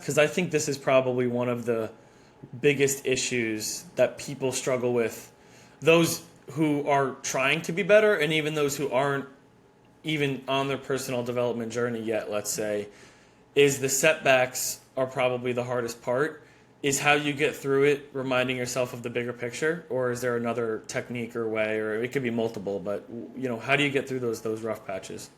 because I think this is probably one of the biggest issues that people struggle with. Those who are trying to be better, and even those who aren't even on their personal development journey yet, let's say, is the setbacks are probably the hardest part. Is how you get through it, reminding yourself of the bigger picture, or is there another technique or way, or it could be multiple, but how do you get through those rough patches?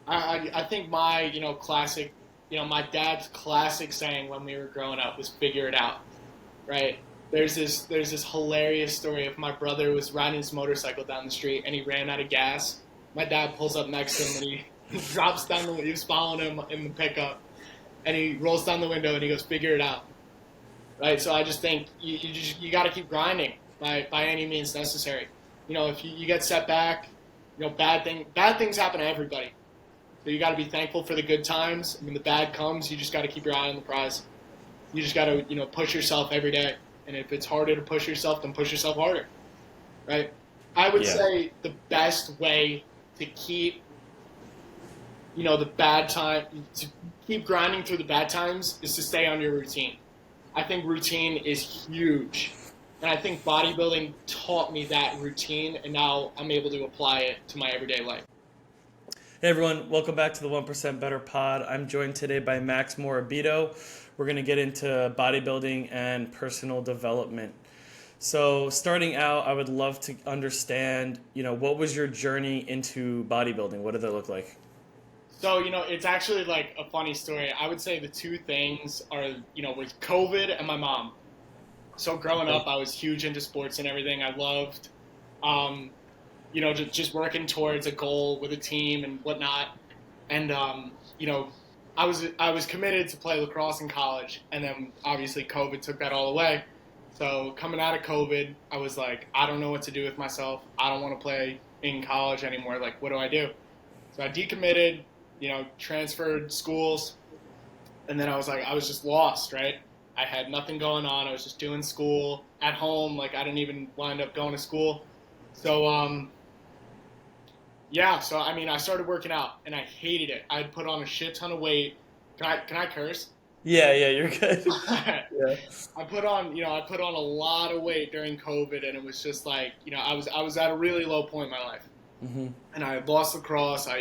I think my classic, my dad's classic saying when we were growing up was "figure it out." Right? There's this hilarious story of my brother was riding his motorcycle down the street and he ran out of gas. My dad pulls up next to him and he drops down the. He was following him in the pickup and he rolls down the window and he goes, "Figure it out." Right? So I just think you got to keep grinding by any means necessary. If you get set back, bad things happen to everybody. So you got to be thankful for the good times. When the bad comes, you just got to keep your eye on the prize. You just got to push yourself every day. And if it's harder to push yourself, then push yourself harder. Right? I would Yeah. say the best way to keep the bad time to keep grinding through the bad times is to stay on your routine. I think routine is huge. And I think bodybuilding taught me that routine, and now I'm able to apply it to my everyday life. Hey everyone, welcome back to the 1% Better Pod. I'm joined today by Max Morabito. We're going to get into bodybuilding and personal development. So, starting out, I would love to understand, what was your journey into bodybuilding? What did that look like? So, it's actually like a funny story. I would say the two things are, with COVID and my mom. So, growing Okay. up, I was huge into sports and everything. I loved, um, just working towards a goal with a team and whatnot. And, I was committed to play lacrosse in college. And then obviously COVID took that all away. So, coming out of COVID, I was like, I don't know what to do with myself. I don't want to play in college anymore. Like, what do I do? So I decommitted, transferred schools, and then I was just lost, right? I had nothing going on. I was just doing school at home. Like I didn't even wind up going to school. So yeah. So I mean, I started working out, and I hated it. I'd put on a shit ton of weight. Can I curse? Yeah, yeah, you're good. Yeah. I put on a lot of weight during COVID, and it was just like, I was at a really low point in my life, Hmm. and I had lost lacrosse. I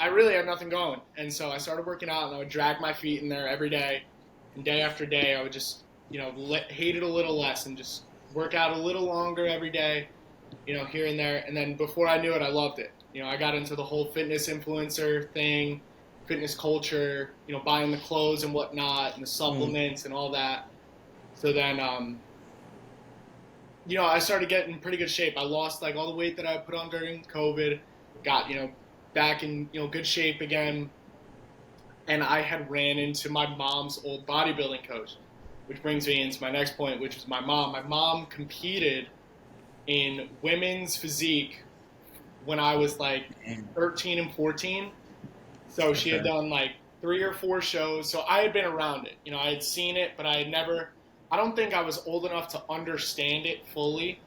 really had nothing going. And so I started working out and I would drag my feet in there every day. And day after day, I would just, hate it a little less and just work out a little longer every day, here and there. And then before I knew it, I loved it. I got into the whole fitness influencer thing, fitness culture, buying the clothes and whatnot and the Mm. supplements and all that. So then, I started getting in pretty good shape. I lost like all the weight that I put on during COVID, got, back in, good shape again. And I had ran into my mom's old bodybuilding coach, which brings me into my next point, which is my mom. My mom competed in women's physique when I was like Man. 13 and 14. So she had Okay. done like 3 or 4 shows. So I had been around it. I had seen it, but I had never, I don't think I was old enough to understand it fully,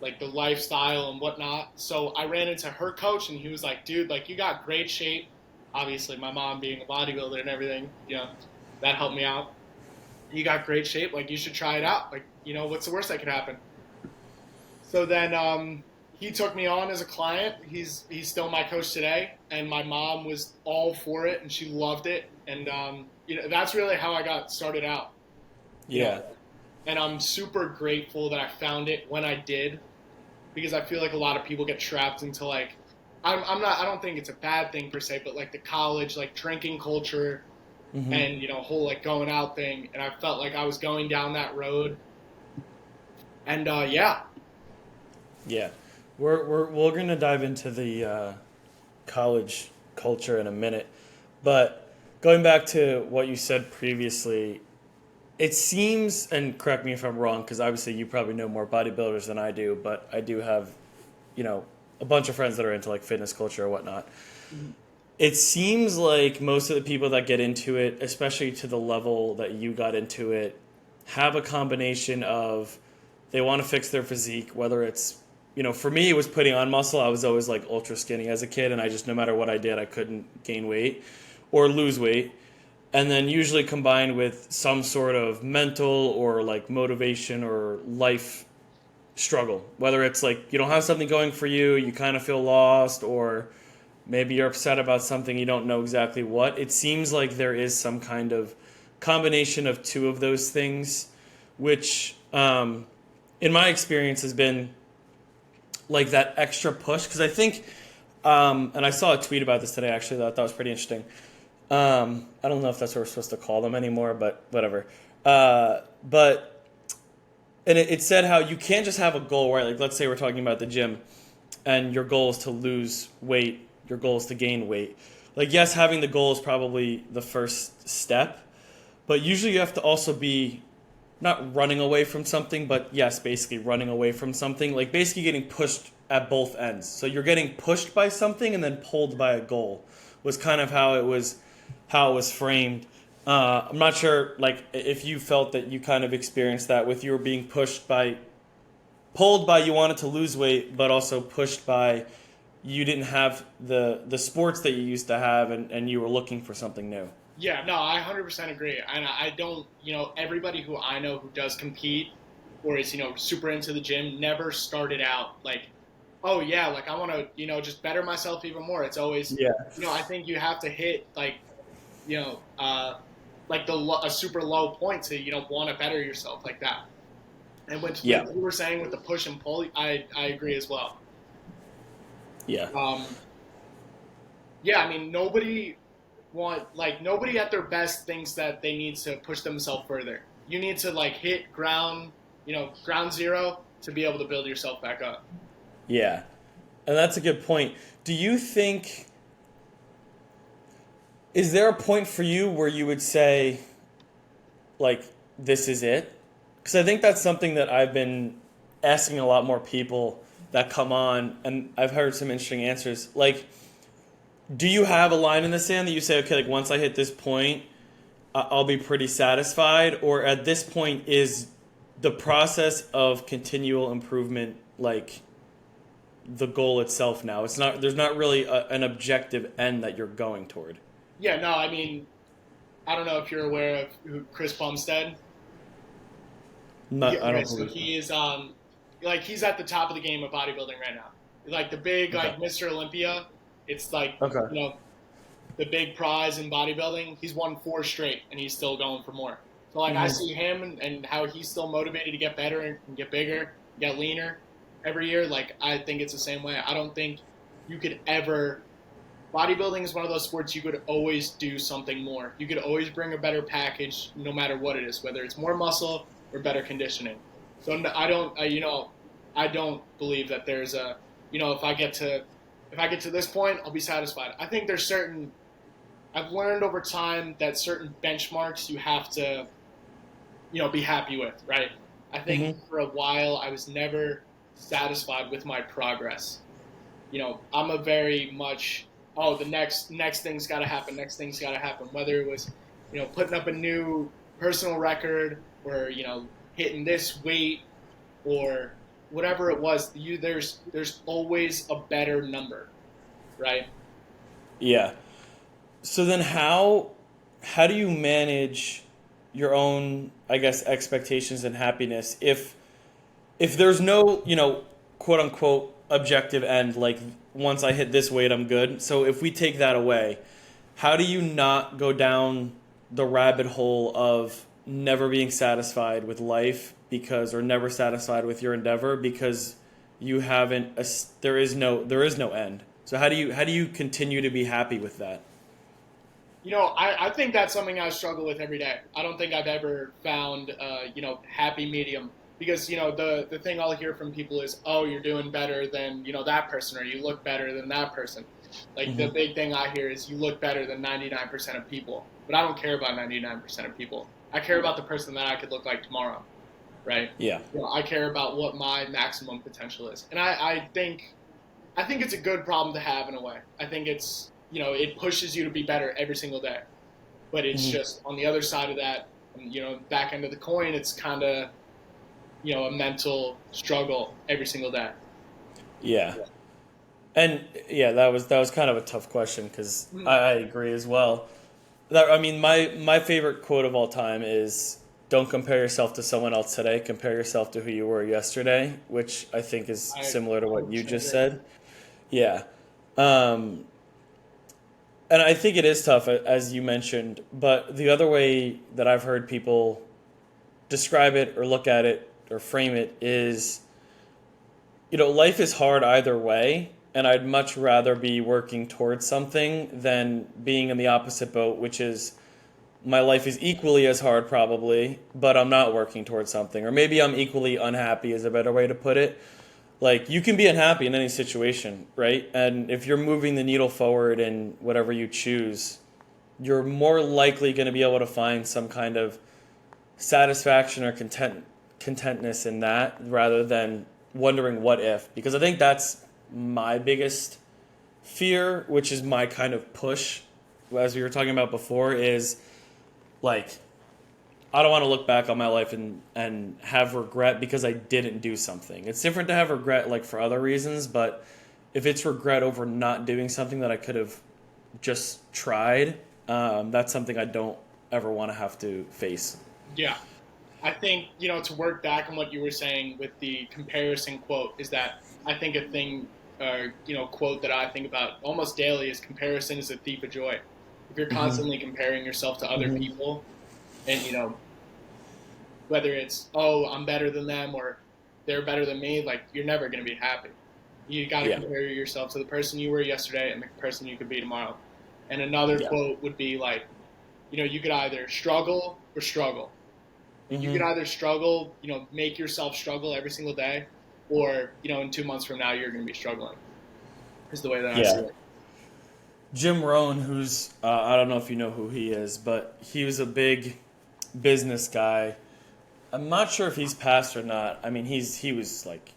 like the lifestyle and whatnot. So I ran into her coach, and he was like, "Dude, like you got great shape." Obviously, my mom being a bodybuilder and everything, that helped me out. You got great shape. Like you should try it out. Like what's the worst that could happen? So then he took me on as a client. He's still my coach today, and my mom was all for it, and she loved it. And that's really how I got started out. You know, Yeah. and I'm super grateful that I found it when I did, because I feel like a lot of people get trapped into like I'm not I don't think it's a bad thing per se, but like the college like drinking culture Hmm. and whole like going out thing, and I felt like I was going down that road, and yeah. Yeah. We're going to dive into the college culture in a minute. But going back to what you said previously, it seems, and correct me if I'm wrong, because obviously you probably know more bodybuilders than I do, but I do have, you know, a bunch of friends that are into like fitness culture or whatnot. It seems like most of the people that get into it, especially to the level that you got into it, have a combination of they want to fix their physique, whether it's, for me, it was putting on muscle. I was always like ultra skinny as a kid, and I just, no matter what I did, I couldn't gain weight or lose weight. and then usually combined with some sort of mental or like motivation or life struggle. Whether it's like you don't have something going for you, you kind of feel lost, or maybe you're upset about something, you don't know exactly what. It seems like there is some kind of combination of two of those things, which in my experience has been like that extra push. Because I think, and I saw a tweet about this today actually that I thought was pretty interesting. I don't know if that's what we're supposed to call them anymore, but whatever. But and it said how you can't just have a goal, right? Like let's say we're talking about the gym, and your goal is to lose weight, your goal is to gain weight. Like yes, having the goal is probably the first step, but usually you have to also be not running away from something, but yes, basically running away from something. Like basically getting pushed at both ends. So you're getting pushed by something and then pulled by a goal was kind of how it was framed. I'm not sure like if you felt that you kind of experienced that with you were being pulled by you wanted to lose weight, but also pushed by you didn't have the sports that you used to have, and you were looking for something new. Yeah, no, I 100% agree. And I don't, everybody who I know who does compete or is, super into the gym never started out like, oh, yeah, like I want to, just better myself even more. It's always, Yeah. I think you have to hit you know, like a super low point to, want to better yourself like that. And what Yeah. you were saying with the push and pull, I agree as well. Yeah. Yeah, I mean, nobody at their best thinks that they need to push themselves further. You need to like hit ground zero to be able to build yourself back up. Yeah. And that's a good point. Do you think is there a point for you where you would say like this is it? Because I think that's something that I've been asking a lot more people that come on, and I've heard some interesting answers. Like, do you have a line in the sand that you say, okay, like once I hit this point, I'll be pretty satisfied, or at this point is the process of continual improvement like the goal itself now? It's not. There's not really an objective end that you're going toward. Yeah, no, I mean, I don't know if you're aware of Chris Bumstead. Not. I Okay, don't so believe. he is like he's at the top of the game of bodybuilding right now. Like the big Okay. like Mr. Olympia, it's like Okay. the big prize in bodybuilding. He's won 4 straight, and he's still going for more. So like I Hmm. see him and how he's still motivated to get better and get bigger, get leaner every year. Like I think it's the same way. I don't think you could ever. Bodybuilding is one of those sports you could always do something more. You could always bring a better package, no matter what it is, whether it's more muscle or better conditioning. So I don't believe that there's a, if I get to this point, I'll be satisfied. I think there's certain I've learned over time that certain benchmarks you have to, be happy with, right? I think Hmm. for a while I was never satisfied with my progress. I'm a very much, oh, the next thing's got to happen, next thing's got to happen. Whether it was, putting up a new personal record or hitting this weight or whatever it was, there's always a better number, right? Yeah. So then how do you manage your own, I guess, expectations and happiness if there's no, quote unquote objective end, like once I hit this weight I'm good. So if we take that away, how do you not go down the rabbit hole of never being satisfied with life because or never satisfied with your endeavor because you haven't there is no end. So how do you continue to be happy with that? I think that's something I struggle with every day. I don't think I've ever found, happy medium because, the thing I'll hear from people is, oh, you're doing better than, that person or you look better than that person. Like the Hmm. big thing I hear is you look better than 99% of people. But I don't care about 99% of people. I care about the person that I could look like tomorrow, right? Yeah. I care about what my maximum potential is. And I think it's a good problem to have in a way. I think it's, it pushes you to be better every single day. But it's Hmm. just on the other side of that, back end of the coin, it's kind of, a mental struggle every single day. Yeah. And yeah, that was kind of a tough question because I agree as well. That, I mean, my favorite quote of all time is, "Don't compare yourself to someone else today. Compare yourself to who you were yesterday," which I think is I similar to what you 100% just agree. said. Yeah. Um, and I think it is tough, as you mentioned. But the other way that I've heard people describe it or look at it or frame it is, life is hard either way, and I'd much rather be working towards something than being in the opposite boat, which is my life is equally as hard probably, but I'm not working towards something. Or maybe I'm equally unhappy is a better way to put it. Like, you can be unhappy in any situation, right? And if you're moving the needle forward in whatever you choose, you're more likely going to be able to find some kind of satisfaction or contentness in that rather than wondering what if. Because I think that's my biggest fear, which is my kind of push, as we were talking about before, is like, I don't want to look back on my life and have regret because I didn't do something. It's different to have regret like for other reasons, but if it's regret over not doing something that I could have just tried, that's something I don't ever want to have to face. Yeah. I think, to work back on what you were saying with the comparison quote is that I think a thing, quote that I think about almost daily is comparison is a thief of joy. If you're Mm-hmm. constantly comparing yourself to other Mm-hmm. people and, whether it's, oh, I'm better than them or they're better than me, like, you're never going to be happy. You got to Yeah. compare yourself to the person you were yesterday and the person you could be tomorrow. And another Yeah. quote would be like, you could either struggle or struggle. And you could Mm-hmm. either struggle, make yourself struggle every single day, or, in 2 months from now, you're going to be struggling, is the way that I see Yeah. it. Jim Rohn, who's I don't know if you know who he is, but he was a big business guy. I'm not sure if he's passed or not. I mean, he was like,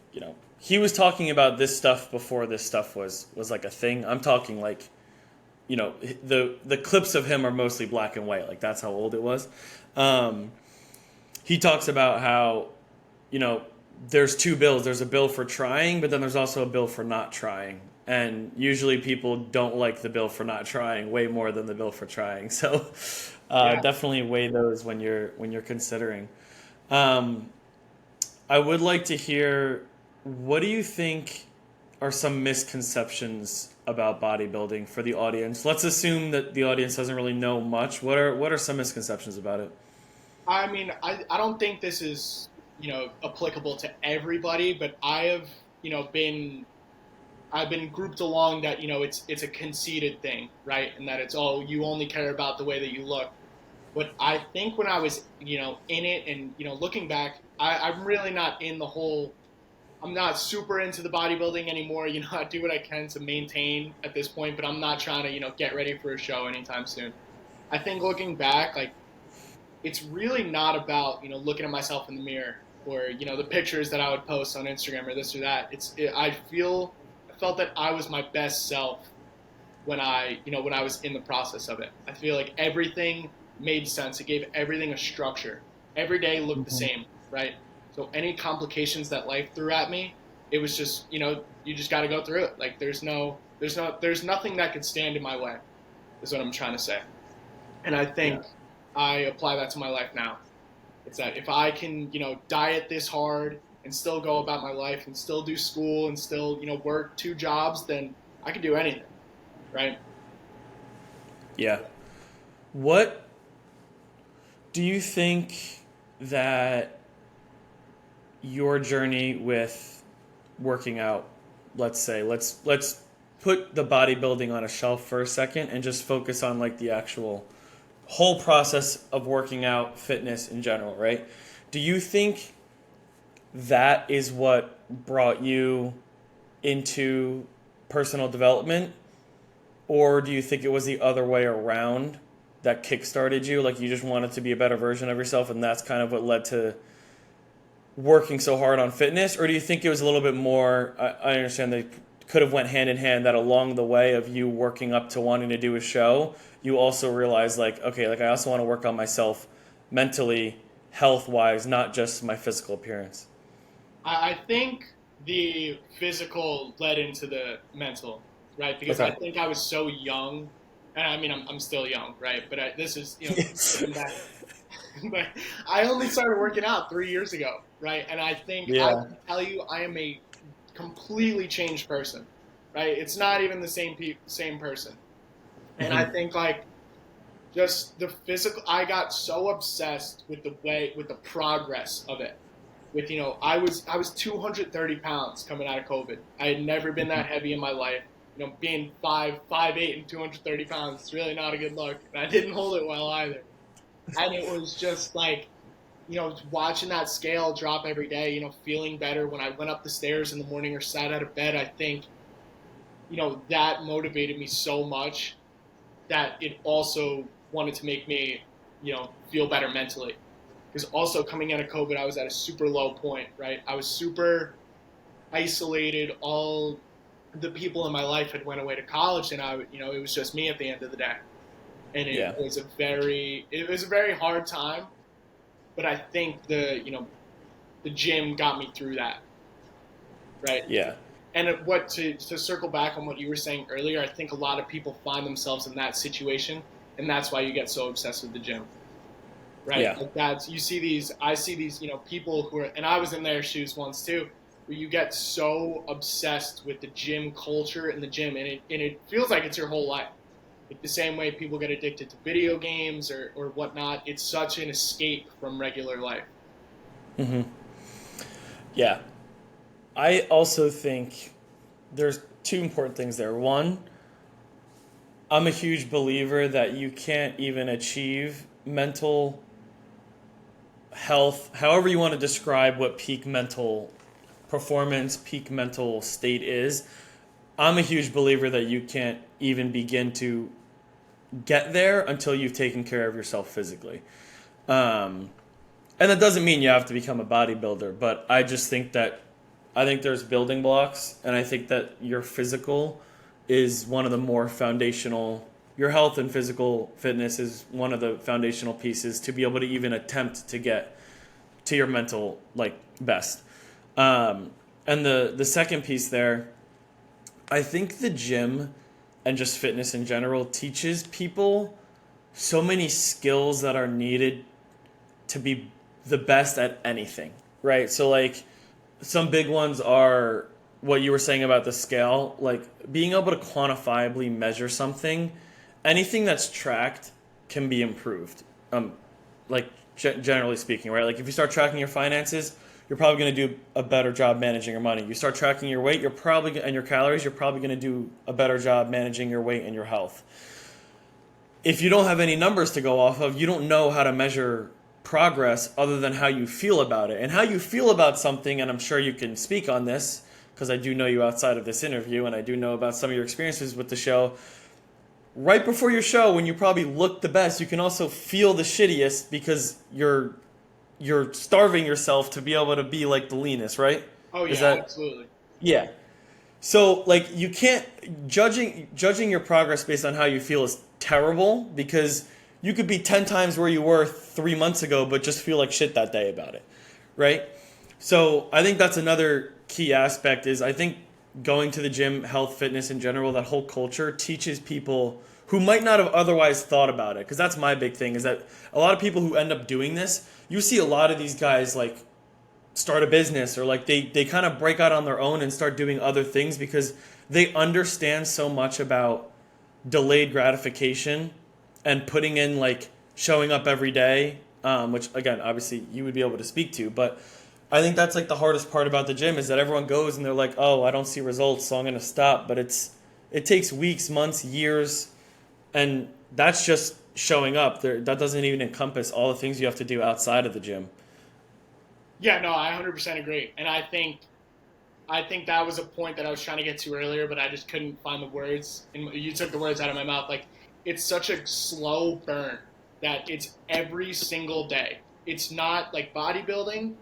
he was talking about this stuff before this stuff was like a thing. I'm talking like, the clips of him are mostly black and white. Like, that's how old it was. Um, he talks about how, you know, there's two bills. There's a bill for trying, but then there's also a bill for not trying. And usually people don't like the bill for not trying way more than the bill for trying. So Yeah. definitely weigh those when you're considering. Um, I would like to hear, what do you think are some misconceptions about bodybuilding for the audience? Let's assume that the audience doesn't really know much. What are some misconceptions about it? I mean, I don't think this is, applicable to everybody, but I've been grouped along that, it's a conceited thing, right? And that it's, oh, you only care about the way that you look. But I think when I was, in it and, looking back, I'm really not in the whole, I'm not super into the bodybuilding anymore. I do what I can to maintain at this point, but I'm not trying to, get ready for a show anytime soon. I think looking back, like, it's really not about, looking at myself in the mirror or, the pictures that I would post on Instagram or this or that. I felt that I was my best self when I was in the process of it. I feel like everything made sense. It gave everything a structure. Every day looked the Mhm. same, right? So any complications that life threw at me, it was just, you just got to go through it. Like there's nothing that could stand in my way. Is what I'm trying to say. And I Yeah. think I apply that to my life now. It's that if I can, diet this hard and still go about my life and still do school and still, work two jobs, then I can do anything, right? Yeah. What do you think that your journey with working out, let's say, let's put the bodybuilding on a shelf for a second and just focus on like the actual whole process of working out, fitness in general, right? Do you think that is what brought you into personal development, or do you think it was the other way around that kickstarted you? Like, you just wanted to be a better version of yourself, and that's kind of what led to working so hard on fitness? Or do you think it was a little bit more? I understand they could have went hand in hand. That along the way of you working up to wanting to do a show, you also realized like, okay, like I also want to work on myself mentally, health wise, not just my physical appearance. I think the physical led into the mental, right? Because I Okay. think I was so young and I mean, I'm still young, right? But this is, looking back. But I only started working out 3 years ago, right? And I think I Yeah. can tell you, I am a completely changed person, right? It's not even the same person. And I Hmm. think like just the physical, I got so obsessed with the progress of it. With I was 230 pounds coming out of COVID. I had never been that heavy in my life. Being 5'8" and 230 pounds is really not a good look, and I didn't hold it well either. And it was just like, watching that scale drop every day, feeling better when I went up the stairs in the morning or sat out of bed. I think, that motivated me so much that it also wanted to make me, feel better mentally. Because also coming out of COVID, I was at a super low point, right? I was super isolated. All the people in my life had went away to college, and it was just me at the end of the day. And Yeah. it was a very hard time. But I think the gym got me through that, right? Yeah. And what to circle back on what you were saying earlier, I think a lot of people find themselves in that situation, and that's why you get so obsessed with the gym, right? Yeah. Like I see these, people who are, and I was in their shoes once too, where you get so obsessed with the gym culture and the gym, and it feels like it's your whole life. Like the same way people get addicted to video games or whatnot, it's such an escape from regular life. Hmm. Yeah. I also think there's two important things there. One, I'm a huge believer that you can't even achieve mental health, however you want to describe what peak mental performance, peak mental state is. I'm a huge believer that you can't even begin to get there until you've taken care of yourself physically. Um, and that doesn't mean you have to become a bodybuilder, but I think there's building blocks, and I think that your physical is one of the more foundational. Your health and physical fitness is one of the foundational pieces to be able to even attempt to get to your mental best. And the second piece there, I think the gym and just fitness in general teaches people so many skills that are needed to be the best at anything, right? So some big ones are what you were saying about the scale, like being able to quantifiably measure something. Anything that's tracked can be improved. Like generally speaking, right? Like if you start tracking your finances, you're probably going to do a better job managing your money. You start tracking your weight, and your calories, you're probably going to do a better job managing your weight and your health. If you don't have any numbers to go off of, you don't know how to measure progress other than how you feel about it. And how you feel about something, and I'm sure you can speak on this because I do know you outside of this interview and I do know about some of your experiences with the show. Right before your show, when you probably look the best, you can also feel the shittiest because you're starving yourself to be able to be like the leanest, right? Oh Is yeah, that absolutely. yeah. So you can't judging your progress based on how you feel is terrible because you could be 10 times where you were 3 months ago but just feel like shit that day about it, right? So I think that's another key aspect is I think going to the gym, health, fitness in general, that whole culture teaches people who might not have otherwise thought about it, because that's my big thing is that a lot of people who end up doing this, you see a lot of these guys start a business or they kind of break out on their own and start doing other things because they understand so much about delayed gratification and putting in showing up every day, which again obviously you would be able to speak to, but I think that's the hardest part about the gym is that everyone goes and they're like, oh, I don't see results, so I'm going to stop. But it takes weeks, months, years, and that's just showing up. That doesn't even encompass all the things you have to do outside of the gym. Yeah, no, I 100% agree. And I think that was a point that I was trying to get to earlier, but I just couldn't find the words. And you took the words out of my mouth. Like, it's such a slow burn that it's every single day. It's not like bodybuilding.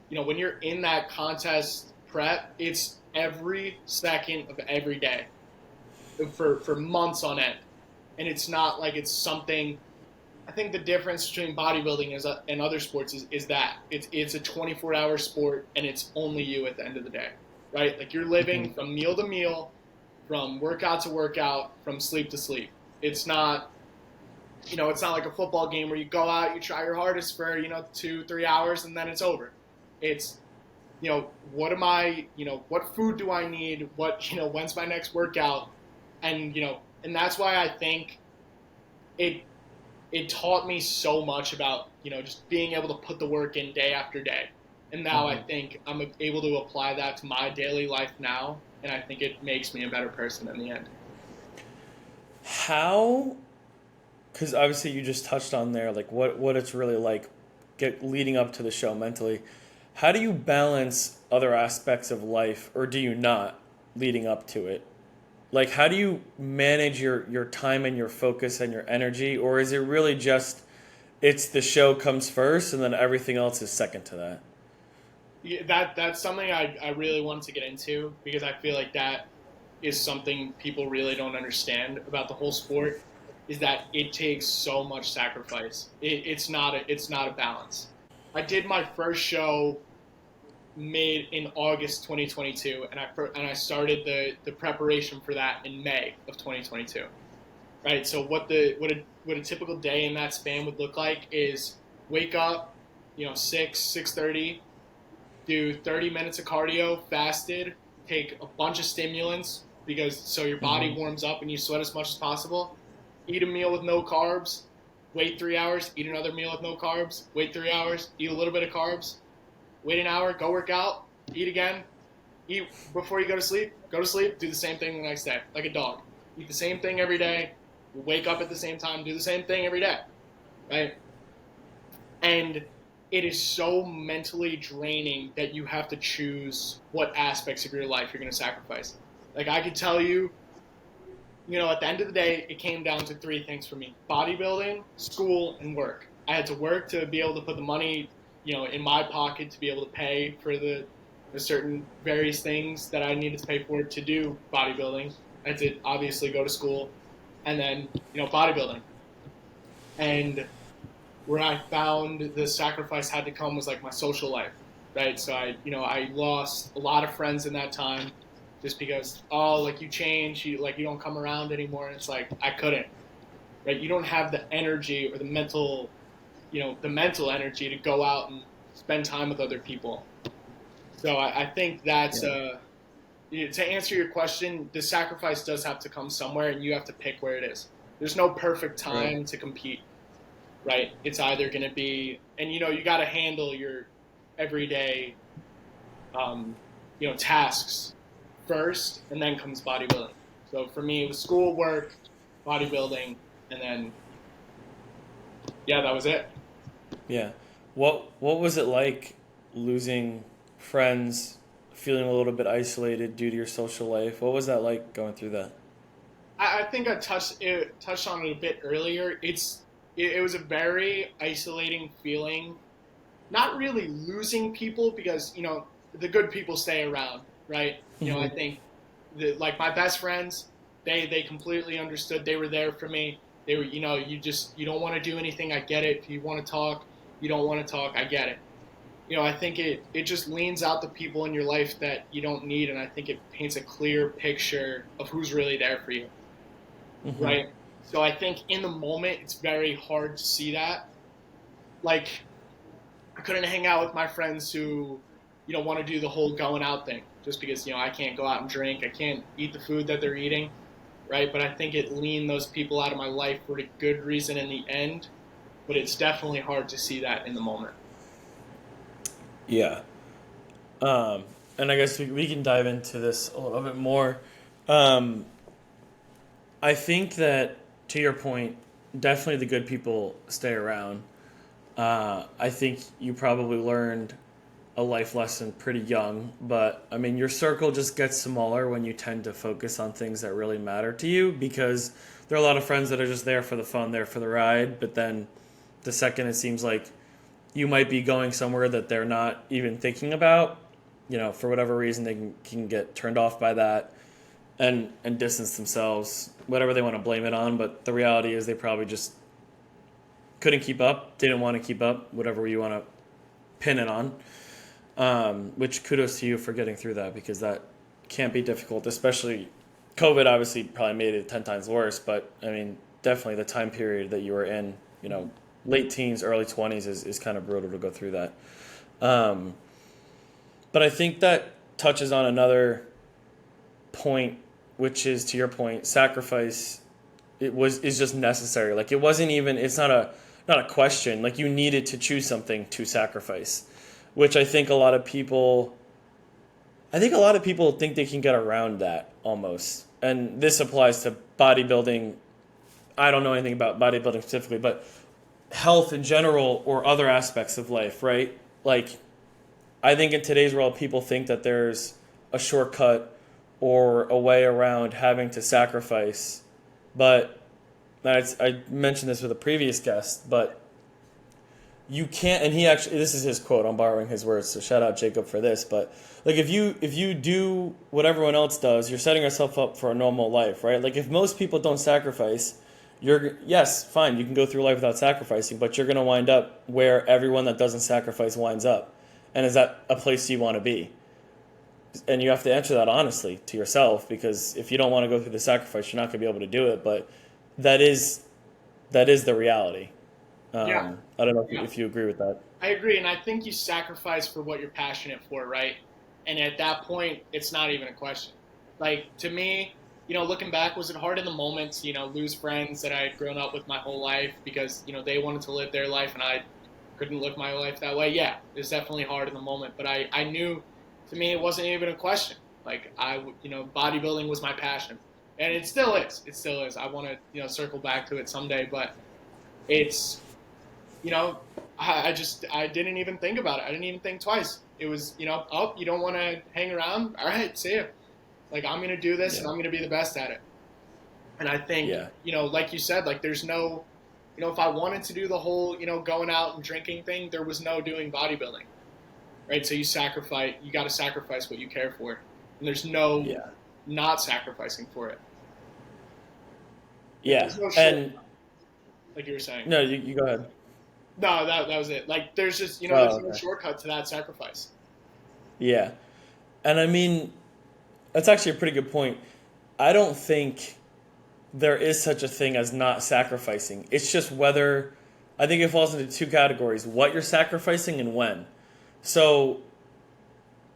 When you're in that contest prep, it's every second of every day for months on end. And it's not like it's something. I think the difference between bodybuilding and other sports is that it's a 24-hour sport and it's only you at the end of the day, right? Like you're living from meal to meal, from workout to workout, from sleep to sleep. It's not, it's not like a football game where you go out, you try your hardest for, 2-3 hours, and then it's over. It's, what am I, what food do I need? What, when's my next workout? And, and that's why I think it, it taught me so much about, just being able to put the work in day after day. And now I think I'm able to apply that to my daily life now. And I think it makes me a better person in the end. How, because obviously you just touched on there, like what it's really like leading up to the show mentally. How do you balance other aspects of life, or do you not, leading up to it? Like, how do you manage your time and your focus and your energy? Or is it really just, it's the show comes first and then everything else is second to that? Yeah, that's something I really wanted to get into, because I feel like that is something people really don't understand about the whole sport, is that it takes so much sacrifice. It's not a balance. I did my first show made in August 2022, and I started the preparation for that in May of 2022. Right. So what a typical day in that span would look like is wake up, 6:30, do 30 minutes of cardio, fasted, take a bunch of stimulants because so your body warms up and you sweat as much as possible. Eat a meal with no carbs, wait 3 hours, eat another meal with no carbs, wait 3 hours, eat a little bit of carbs, wait an hour, go work out, eat again, eat before you go to sleep, do the same thing the next day, like a dog. Eat the same thing every day, wake up at the same time, do the same thing every day, right? And it is so mentally draining that you have to choose what aspects of your life you're going to sacrifice. Like, I could tell you, at the end of the day, it came down to three things for me: bodybuilding, school, and work. I had to work to be able to put the money, in my pocket to be able to pay for the certain various things that I needed to pay for to do bodybuilding. I had to obviously go to school, and then, bodybuilding. And where I found the sacrifice had to come was like my social life, right? So I lost a lot of friends in that time, just because, like, you change, you don't come around anymore. And it's like, I couldn't, right? You don't have the energy or the mental energy to go out and spend time with other people. So I think that's, to answer your question, the sacrifice does have to come somewhere, and you have to pick where it is. There's no perfect time to compete, right? It's either going to be, and you got to handle your everyday, tasks first, and then comes bodybuilding. So for me, it was school, work, bodybuilding, and then, that was it. Yeah. What was it like losing friends, feeling a little bit isolated due to your social life? What was that like going through that? I think I touched on it a bit earlier. It was a very isolating feeling. Not really losing people, because the good people stay around, right? I think like my best friends, they completely understood. They were there for me. They were, you don't want to do anything. I get it. If you want to talk, you don't want to talk. I get it. I think it just leans out the people in your life that you don't need, and I think it paints a clear picture of who's really there for you, right? So I think in the moment, it's very hard to see that. Like, I couldn't hang out with my friends who, want to do the whole going out thing, just because, I can't go out and drink. I can't eat the food that they're eating, right? But I think it leaned those people out of my life for a good reason in the end. But it's definitely hard to see that in the moment. Yeah. And I guess we can dive into this a little bit more. Um, I think that, to your point, definitely the good people stay around. I think you probably learned a life lesson pretty young, but I mean, your circle just gets smaller when you tend to focus on things that really matter to you, because there are a lot of friends that are just there for the fun, there for the ride, but then the second it seems like you might be going somewhere that they're not even thinking about, for whatever reason, they can get turned off by that and distance themselves, whatever they want to blame it on. But the reality is they probably just couldn't keep up, didn't want to keep up, whatever you want to pin it on. Which kudos to you for getting through that, because that can't be difficult, especially COVID obviously probably made it 10 times worse. But I mean, definitely the time period that you were in, late teens, early 20s is kind of brutal to go through that. But I think that touches on another point, which is, to your point, sacrifice is just necessary. Like, it wasn't even, it's not a question. Like, you needed to choose something to sacrifice, which I think a lot of people think they can get around that almost. And this applies to bodybuilding. I don't know anything about bodybuilding specifically, but health in general or other aspects of life, right? Like, I think in today's world, people think that there's a shortcut or a way around having to sacrifice. But I mentioned this with a previous guest, but you can't, and he actually, this is his quote, I'm borrowing his words, so shout out Jacob for this, but like, if you do what everyone else does, you're setting yourself up for a normal life, right? Like, if most people don't sacrifice, yes, fine, you can go through life without sacrificing, but you're going to wind up where everyone that doesn't sacrifice winds up. And is that a place you want to be? And you have to answer that honestly to yourself, because if you don't want to go through the sacrifice, you're not going to be able to do it. But that is the reality. Yeah. I don't know if you agree with that. I agree, and I think you sacrifice for what you're passionate for, right? And at that point, it's not even a question. Like, to me, looking back, was it hard in the moment to, lose friends that I had grown up with my whole life because, they wanted to live their life and I couldn't live my life that way? Yeah, it was definitely hard in the moment, but I knew, to me, it wasn't even a question. Like, bodybuilding was my passion, and it still is. It still is. I want to, circle back to it someday, but it's, I didn't even think about it. I didn't even think twice. It was, you don't want to hang around? All right, see ya. Like, I'm going to do this and I'm going to be the best at it. And I think, like you said, like, there's no, if I wanted to do the whole, going out and drinking thing, there was no doing bodybuilding, right? So you got to sacrifice what you care for. And there's no not sacrificing for it. Yeah. No and like you were saying. No, you go ahead. No, that was it. Like, there's just, there's no shortcut to that sacrifice. Yeah. And I mean, that's actually a pretty good point. I don't think there is such a thing as not sacrificing. It's just whether, I think it falls into two categories: what you're sacrificing and when. So,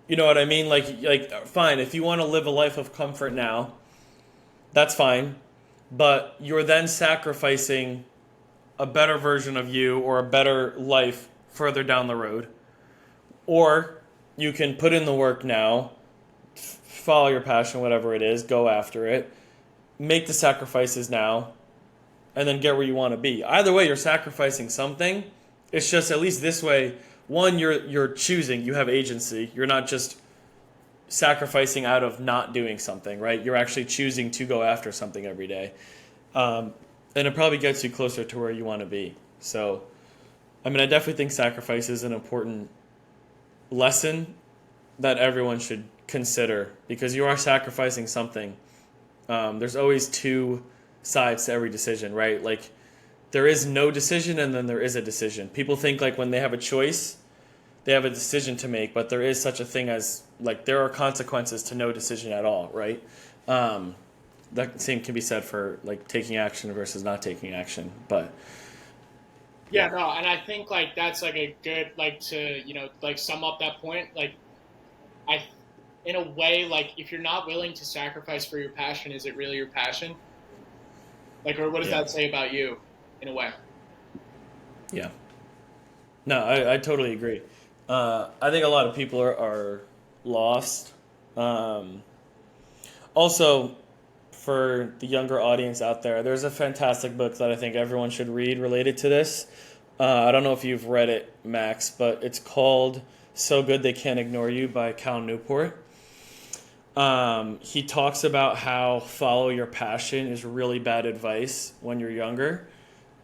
you know what I mean? Like, fine, if you want to live a life of comfort now, that's fine. But you're then sacrificing a better version of you or a better life further down the road. Or you can put in the work now, follow your passion, whatever it is, go after it, make the sacrifices now, and then get where you want to be. Either way, you're sacrificing something. It's just, at least this way, one, you're choosing, you have agency. You're not just sacrificing out of not doing something, right? You're actually choosing to go after something every day. And it probably gets you closer to where you want to be. So, I mean, I definitely think sacrifice is an important lesson that everyone should consider, because you are sacrificing something. There's always two sides to every decision, right? Like, there is no decision and then there is a decision. People think, like, when they have a choice, they have a decision to make, but there is such a thing as, like, there are consequences to no decision at all, right? That same can be said for, like, taking action versus not taking action, but yeah, no, and I think, like, that's, like, a good, like, to, like, sum up that point. Like, in a way, like, if you're not willing to sacrifice for your passion, is it really your passion? Like, or what does that say about you, in a way? Yeah. No, I totally agree. I think a lot of people are lost. Also, for the younger audience out there, there's a fantastic book that I think everyone should read related to this. I don't know if you've read it, Max, but it's called So Good They Can't Ignore You by Cal Newport. He talks about how follow your passion is really bad advice when you're younger,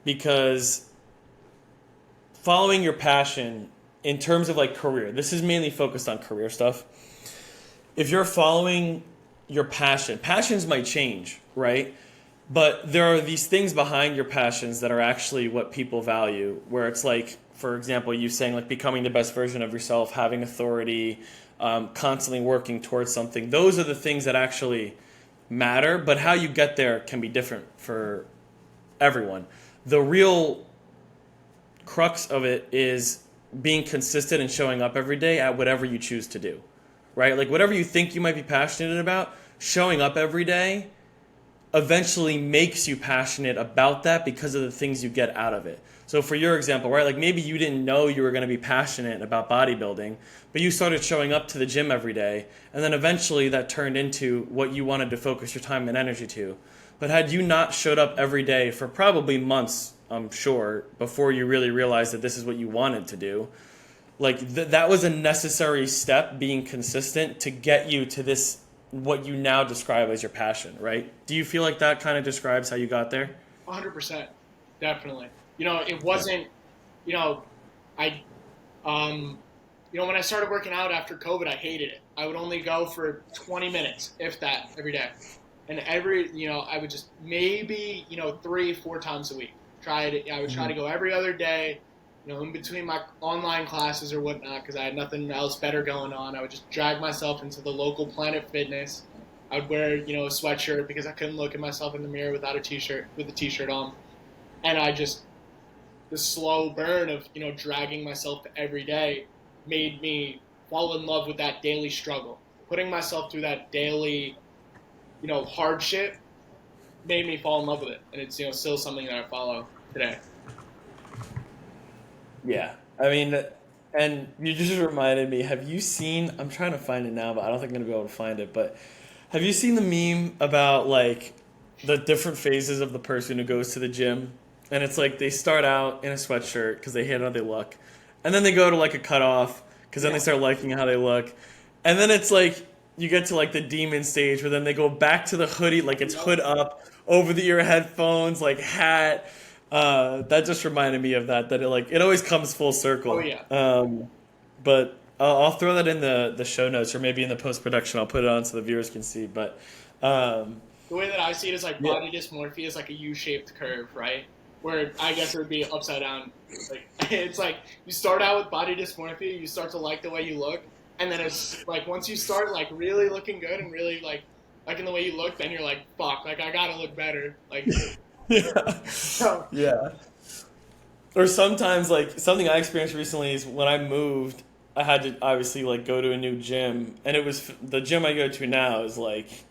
because following your passion in terms of, like, career, this is mainly focused on career stuff. If you're following your passions might change, right? But there are these things behind your passions that are actually what people value, where it's like, for example, you saying, like, becoming the best version of yourself, having authority, constantly working towards something. Those are the things that actually matter, but how you get there can be different for everyone. The real crux of it is being consistent and showing up every day at whatever you choose to do, right? Like whatever you think you might be passionate about, showing up every day eventually makes you passionate about that because of the things you get out of it. So for your example, right, like maybe you didn't know you were going to be passionate about bodybuilding, but you started showing up to the gym every day, and then eventually that turned into what you wanted to focus your time and energy to. But had you not showed up every day for probably months, I'm sure, before you really realized that this is what you wanted to do, like that was a necessary step, being consistent, to get you to this, what you now describe as your passion, right? Do you feel like that kind of describes how you got there? 100%, definitely. It wasn't, you know, I, when I started working out after COVID, I hated it. I would only go for 20 minutes, if that, every day. And I would just maybe, 3-4 times a week. I would try to go every other day, in between my online classes or whatnot, because I had nothing else better going on. I would just drag myself into the local Planet Fitness. I would wear, a sweatshirt because I couldn't look at myself in the mirror without a t-shirt on. And the slow burn of, dragging myself every day made me fall in love with that daily struggle. Putting myself through that daily, hardship made me fall in love with it. And it's, still something that I follow today. Yeah. I mean, and you just reminded me, have you seen, I'm trying to find it now, but I don't think I'm going to be able to find it, but have you seen the meme about like the different phases of the person who goes to the gym? And it's like they start out in a sweatshirt because they hate how they look. And then they go to like a cutoff because then they start liking how they look. And then it's like you get to like the demon stage where then they go back to the hoodie, like it's hood up, over the ear headphones, like hat. That just reminded me of that it always comes full circle. Oh, yeah. But I'll throw that in the show notes, or maybe in the post-production I'll put it on so the viewers can see. But the way that I see it is like body dysmorphia is like a U-shaped curve, right? Where I guess it would be upside down. Like, it's like you start out with body dysmorphia, you start to like the way you look, and then it's like once you start like really looking good and really like liking the way you look, then you're like, fuck, like I gotta look better. Like yeah. Or sometimes like something I experienced recently is when I moved, I had to obviously like go to a new gym, and it was the gym I go to now is like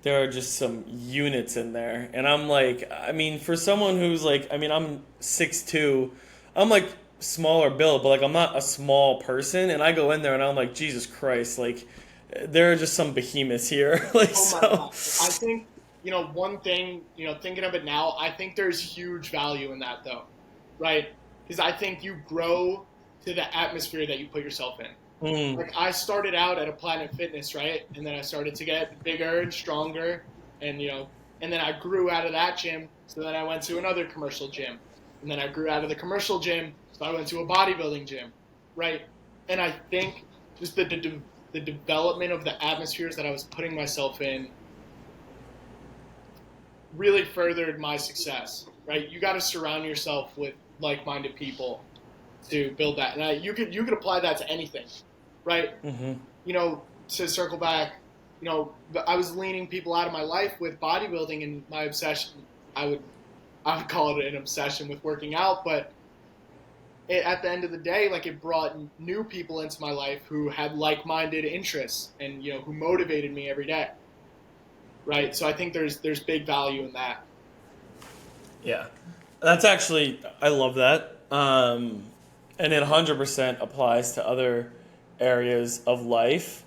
there are just some units in there, and I'm like, I mean, for someone who's like, I mean, I'm 6'2", I'm like smaller build, but like I'm not a small person, and I go in there and I'm like, Jesus Christ, like there are just some behemoths here. Like, oh my God. I think, one thing, thinking of it now, I think there's huge value in that though, right? Because I think you grow to the atmosphere that you put yourself in. Like I started out at a Planet Fitness, right? And then I started to get bigger and stronger, and and then I grew out of that gym. So then I went to another commercial gym, and then I grew out of the commercial gym. So I went to a bodybuilding gym, right? And I think just the development of the atmospheres that I was putting myself in really furthered my success, right? You got to surround yourself with like-minded people to build that. And you could apply that to anything, right? Mm-hmm. To circle back, I was leaning people out of my life with bodybuilding, and my obsession, I would call it an obsession with working out, but at the end of the day, like it brought new people into my life who had like-minded interests and, who motivated me every day. Right. So I think there's big value in that. Yeah, that's actually, I love that. And it 100% applies to other areas of life.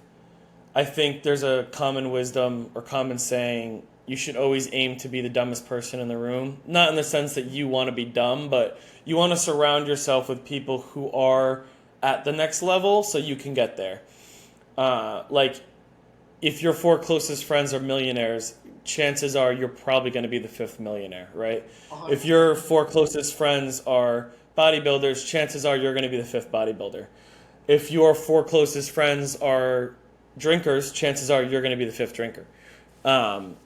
I think there's a common wisdom or common saying, you should always aim to be the dumbest person in the room. Not in the sense that you want to be dumb, but you want to surround yourself with people who are at the next level so you can get there. Like, if your 4 closest friends are millionaires, chances are you're probably going to be the 5th millionaire, right? Uh-huh. If your 4 closest friends are bodybuilders, chances are you're going to be the 5th bodybuilder. If your 4 closest friends are drinkers, chances are you're going to be the 5th drinker.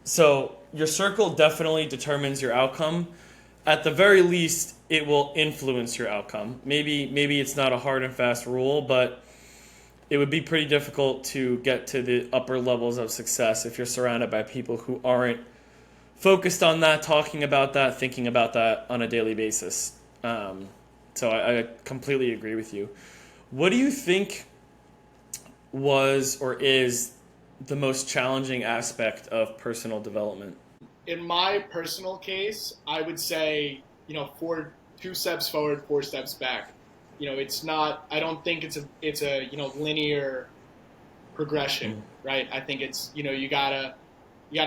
So your circle definitely determines your outcome. At the very least, it will influence your outcome. Maybe it's not a hard and fast rule, but it would be pretty difficult to get to the upper levels of success if you're surrounded by people who aren't focused on that, talking about that, thinking about that on a daily basis. So I completely agree with you. What do you think was or is the most challenging aspect of personal development? In my personal case, I would say, two steps forward, four steps back. It's not. I don't think it's a linear progression, Mm. right? I think it's you gotta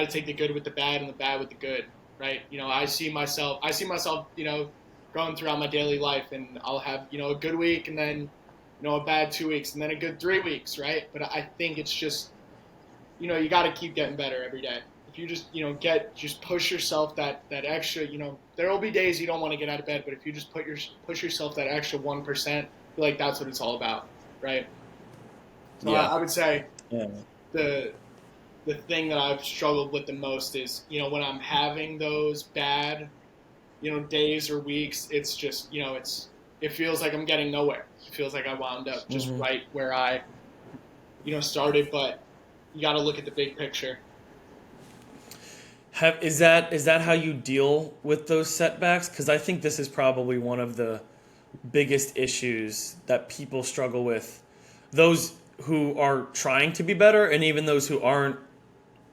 take the good with the bad and the bad with the good, right? I see myself, going throughout my daily life, and I'll have a good week, and then a bad 2 weeks, and then a good 3 weeks, right? But I think it's just you got to keep getting better every day. If you just just push yourself that extra, there will be days you don't want to get out of bed, but if you just push yourself that extra 1%, I feel like that's what it's all about, right? So Yeah. I would say Yeah. the the thing that I've struggled with the most is when I'm having those bad days or weeks, it's just it feels like I'm getting nowhere. It feels like I wound up just Hmm. right where I started, but you got to look at the big picture. Is that how you deal with those setbacks? Because I think this is probably one of the biggest issues that people struggle with. Those who are trying to be better, and even those who aren't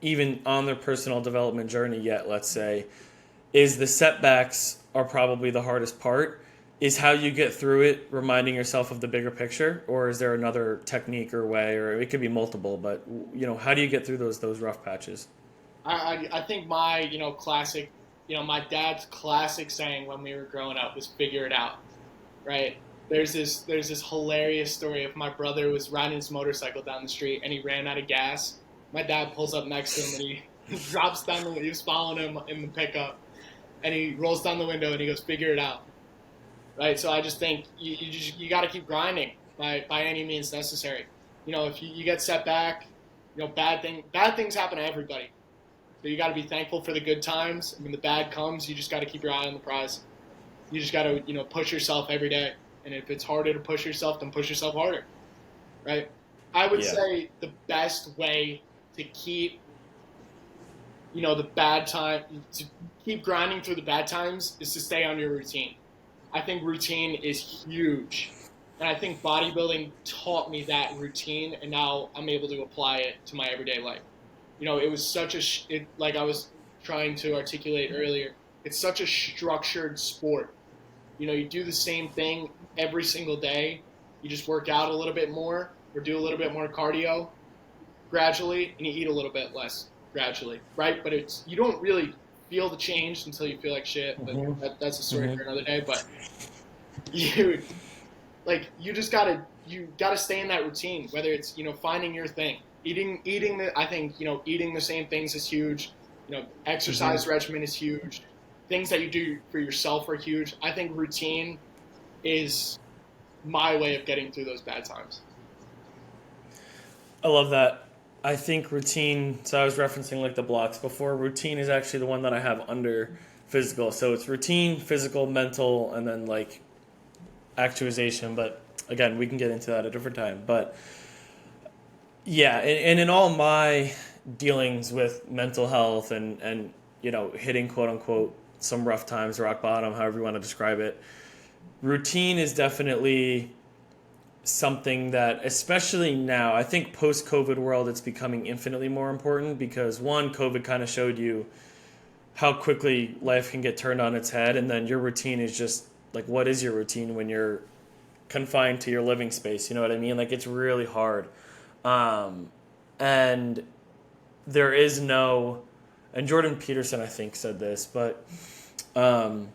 even on their personal development journey yet, let's say, is the setbacks are probably the hardest part. Is how you get through it, reminding yourself of the bigger picture, or is there another technique or way, or it could be multiple, but how do you get through those rough patches? I think my classic my dad's classic saying when we were growing up was "figure it out," right? There's this hilarious story of my brother was riding his motorcycle down the street and he ran out of gas. My dad pulls up next to him and he drops down he was following him in the pickup, and he rolls down the window and he goes, "Figure it out," right? So I just think you got to keep grinding by any means necessary. If you get set back, bad things happen to everybody. So you got to be thankful for the good times. When the bad comes, you just got to keep your eye on the prize. You just got to push yourself every day. And if it's harder to push yourself, then push yourself harder, right? I would Yeah. say the best way to keep the bad time to keep grinding through the bad times is to stay on your routine. I think routine is huge. And I think bodybuilding taught me that routine, and now I'm able to apply it to my everyday life. It was such like I was trying to articulate earlier, it's such a structured sport. You do the same thing every single day. You just work out a little bit more or do a little bit more cardio gradually, and you eat a little bit less gradually, right? But you don't really feel the change until you feel like shit. But Hmm. that's a story Hmm. for another day. But you you gotta stay in that routine, whether it's finding your thing, eating the I think eating the same things is huge. Hmm. Exercise regimen is huge. Things that you do for yourself are huge. I think routine is my way of getting through those bad times. I love that. I think routine, so I was referencing like the blocks before. Routine is actually the one that I have under physical. So it's routine, physical, mental, and then like actualization. But again, we can get into that at a different time. But yeah, and in all my dealings with mental health and hitting quote unquote some rough times, rock bottom, however you want to describe it, routine is definitely something that, especially now, I think post COVID world, it's becoming infinitely more important because one, COVID kind of showed you how quickly life can get turned on its head, and then your routine is just like, what is your routine when you're confined to your living space? You know what I mean? Like it's really hard, and there is no. And Jordan Peterson, I think, said this, but um,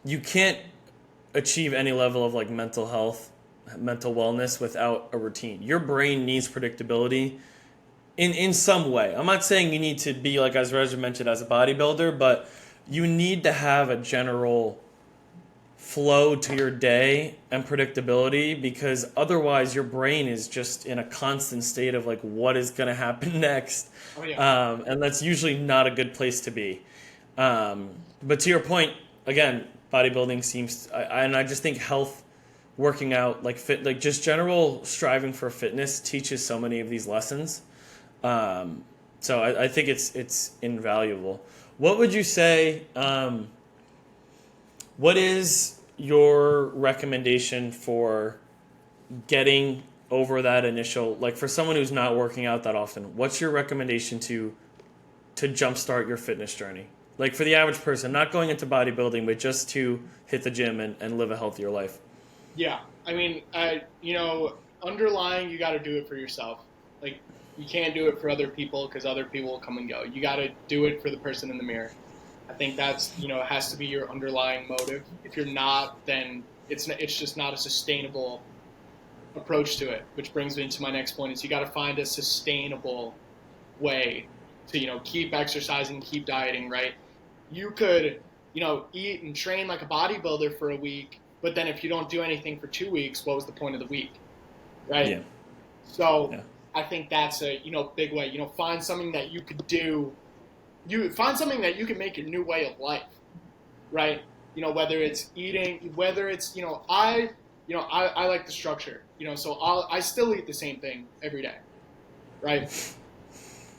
you can't achieve any level of like mental health, mental wellness without a routine. Your brain needs predictability in some way. I'm not saying you need to be like as Reza mentioned as a bodybuilder, but you need to have a general flow to your day and predictability because otherwise your brain is just in a constant state of like what is going to happen next, Oh yeah. and that's usually not a good place to be. But to your point, again, bodybuilding seems, and I just think health, working out, like fit, like just general striving for fitness teaches so many of these lessons. So I think it's invaluable. What would you say, what is your recommendation for getting over that initial, like for someone who's not working out that often, what's your recommendation to jumpstart your fitness journey? Like for the average person, not going into bodybuilding, but just to hit the gym and live a healthier life. Yeah, I mean, underlying, you got to do it for yourself. Like, you can't do it for other people because other people will come and go. You got to do it for the person in the mirror. I think that's, it has to be your underlying motive. If you're not, then it's just not a sustainable approach to it. Which brings me to my next point: is you got to find a sustainable way to keep exercising, keep dieting. Right? You could eat and train like a bodybuilder for a week, but then if you don't do anything for 2 weeks, what was the point of the week? Right? Yeah. So Yeah. I think that's a big way. Find something that you could do. You find something that you can make your new way of life, right? Whether it's eating, whether it's I like the structure. So I still eat the same thing every day, right?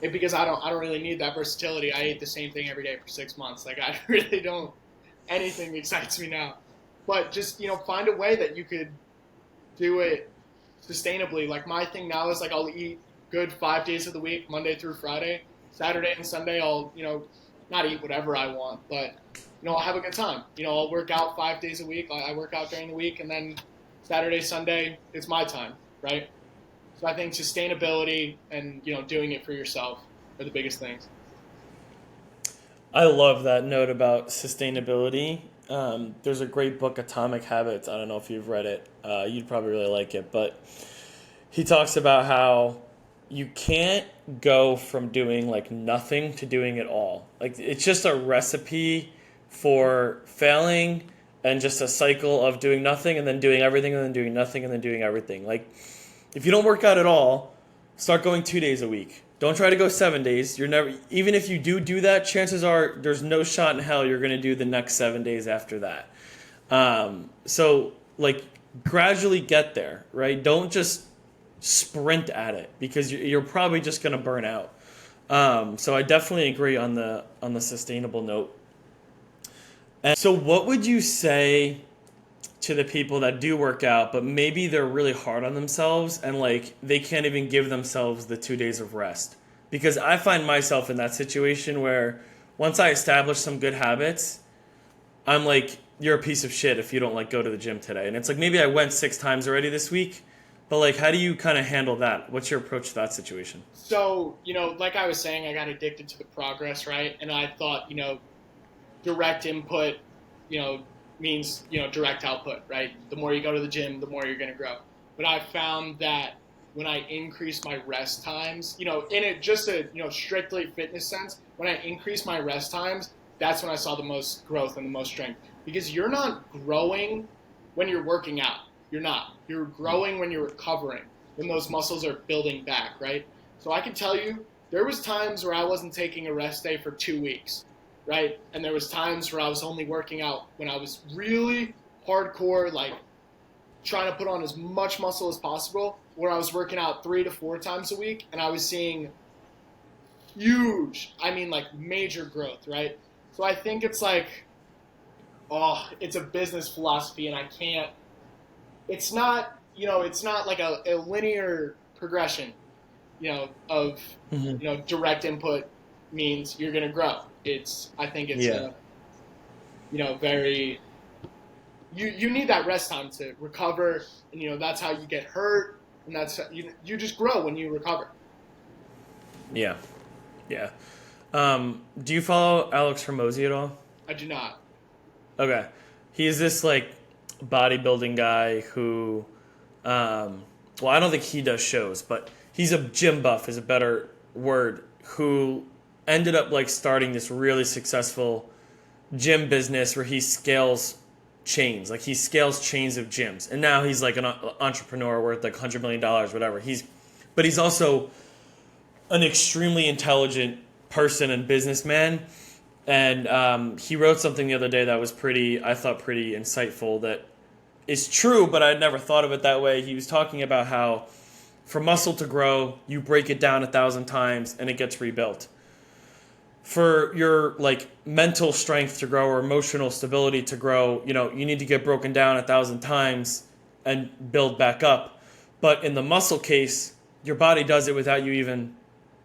Because I don't really need that versatility. I ate the same thing every day for 6 months. Like, I really don't. Anything excites me now, but just find a way that you could do it sustainably. Like, my thing now is, like, I'll eat good 5 days of the week, Monday through Friday. Saturday and Sunday I'll not eat whatever I want, but I'll have a good time. I'll work out 5 days a week. I work out during the week, and then Saturday, Sunday, it's my time, right? So I think sustainability and doing it for yourself are the biggest things. I love that note about sustainability. There's a great book, Atomic Habits. I don't know if you've read it. You'd probably really like it, but he talks about how you can't go from doing like nothing to doing it all. Like, it's just a recipe for failing and just a cycle of doing nothing and then doing everything and then doing nothing and then doing everything. Like, if you don't work out at all, start going 2 days a week. Don't try to go 7 days. You're never, even if you do that, chances are there's no shot in hell you're going to do the next 7 days after that. So like, gradually get there, right? Don't just sprint at it because you're probably just going to burn out. So I definitely agree on the sustainable note. And so what would you say to the people that do work out, but maybe they're really hard on themselves and like they can't even give themselves the 2 days of rest? Because I find myself in that situation where once I establish some good habits, I'm like, you're a piece of shit if you don't like go to the gym today. And it's like, maybe I went 6 times already this week, but like, how do you kind of handle that? What's your approach to that situation? So, like I was saying, I got addicted to the progress, right? And I thought, direct input, means, direct output, right? The more you go to the gym, the more you're going to grow. But I found that when I increase my rest times, in it just a, strictly fitness sense, when I increase my rest times, that's when I saw the most growth and the most strength. Because you're not growing when you're working out. You're not. You're growing when you're recovering, when those muscles are building back, right? So I can tell you, there was times where I wasn't taking a rest day for 2 weeks, right? And there was times where I was only working out when I was really hardcore, like trying to put on as much muscle as possible, where I was working out 3 to 4 times a week, and I was seeing huge, like major growth, right? So I think it's like, it's a business philosophy, and I can't, it's not like a linear progression, of, direct input means you're going to grow. I think it's, very, you need that rest time to recover, and, that's how you get hurt, and that's, you just grow when you recover. Yeah. Yeah. Do you follow Alex Hormozy at all? I do not. Okay. He's this like bodybuilding guy who, I don't think he does shows, but he's a gym buff is a better word, who ended up like starting this really successful gym business where he scales chains. Like, he scales chains of gyms. And now he's like an entrepreneur worth like $100 million, whatever. But he's also an extremely intelligent person and businessman. And he wrote something the other day that was I thought pretty insightful, that is true, but I'd never thought of it that way. He was talking about how for muscle to grow, you break it down 1,000 times and it gets rebuilt. for your like mental strength to grow or emotional stability to grow, you know, you need to get broken down 1,000 times and build back up. But in the muscle case, your body does it without you even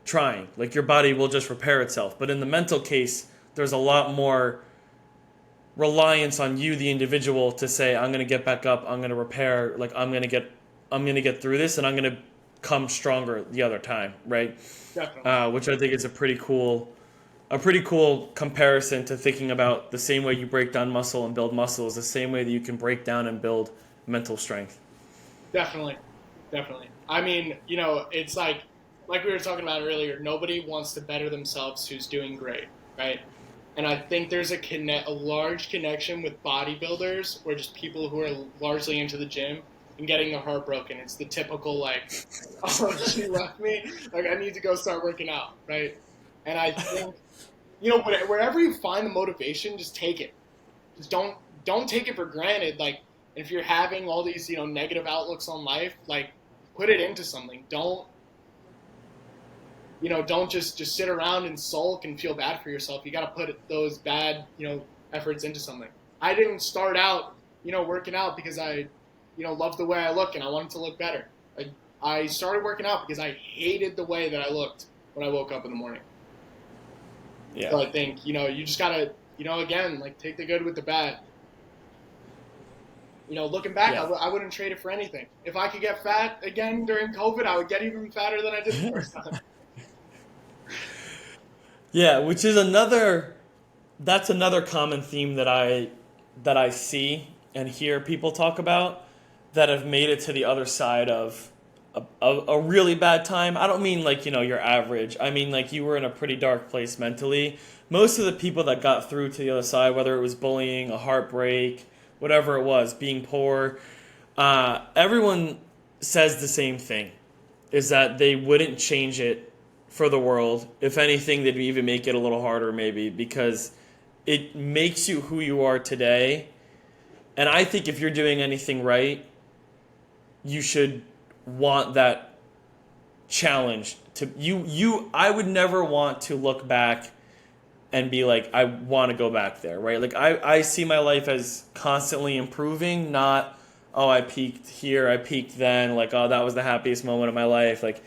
trying. Like your body will just repair itself. But in the mental case, there's a lot more reliance on you, the individual, to say, I'm gonna get back up, I'm gonna repair, like I'm gonna get through this, and I'm gonna come stronger the other time, right? Definitely. Which I think is a pretty cool comparison to thinking about the same way you break down muscle and build muscle is the same way that you can break down and build mental strength. Definitely. Definitely. I mean, it's like we were talking about earlier, nobody wants to better themselves who's doing great, right? And I think there's a large connection with bodybuilders or just people who are largely into the gym and getting their heart broken. It's the typical like, oh, she left me. Like I need to go start working out, right? And I think, wherever you find the motivation, just take it. Just don't take it for granted. Like if you're having all these negative outlooks on life, like put it into something. Don't just sit around and sulk and feel bad for yourself. You got to put those bad, efforts into something. I didn't start out, working out because I, loved the way I look and I wanted to look better. I started working out because I hated the way that I looked when I woke up in the morning. Yeah. So I think, you just got to, again, like take the good with the bad. Looking back, Yeah. I wouldn't trade it for anything. If I could get fat again during COVID, I would get even fatter than I did the first time. Yeah, which is that's another common theme that I see and hear people talk about that have made it to the other side of a really bad time. I don't mean like, your average. I mean like you were in a pretty dark place mentally. Most of the people that got through to the other side, whether it was bullying, a heartbreak, whatever it was, being poor, everyone says the same thing, is that they wouldn't change it for the world. If anything, they'd even make it a little harder maybe because it makes you who you are today. And I think if you're doing anything right, you should want that challenge to I would never want to look back and be like, I want to go back there, right? Like I see my life as constantly improving, not, oh, I peaked here, I peaked then, like, oh, that was the happiest moment of my life. Like,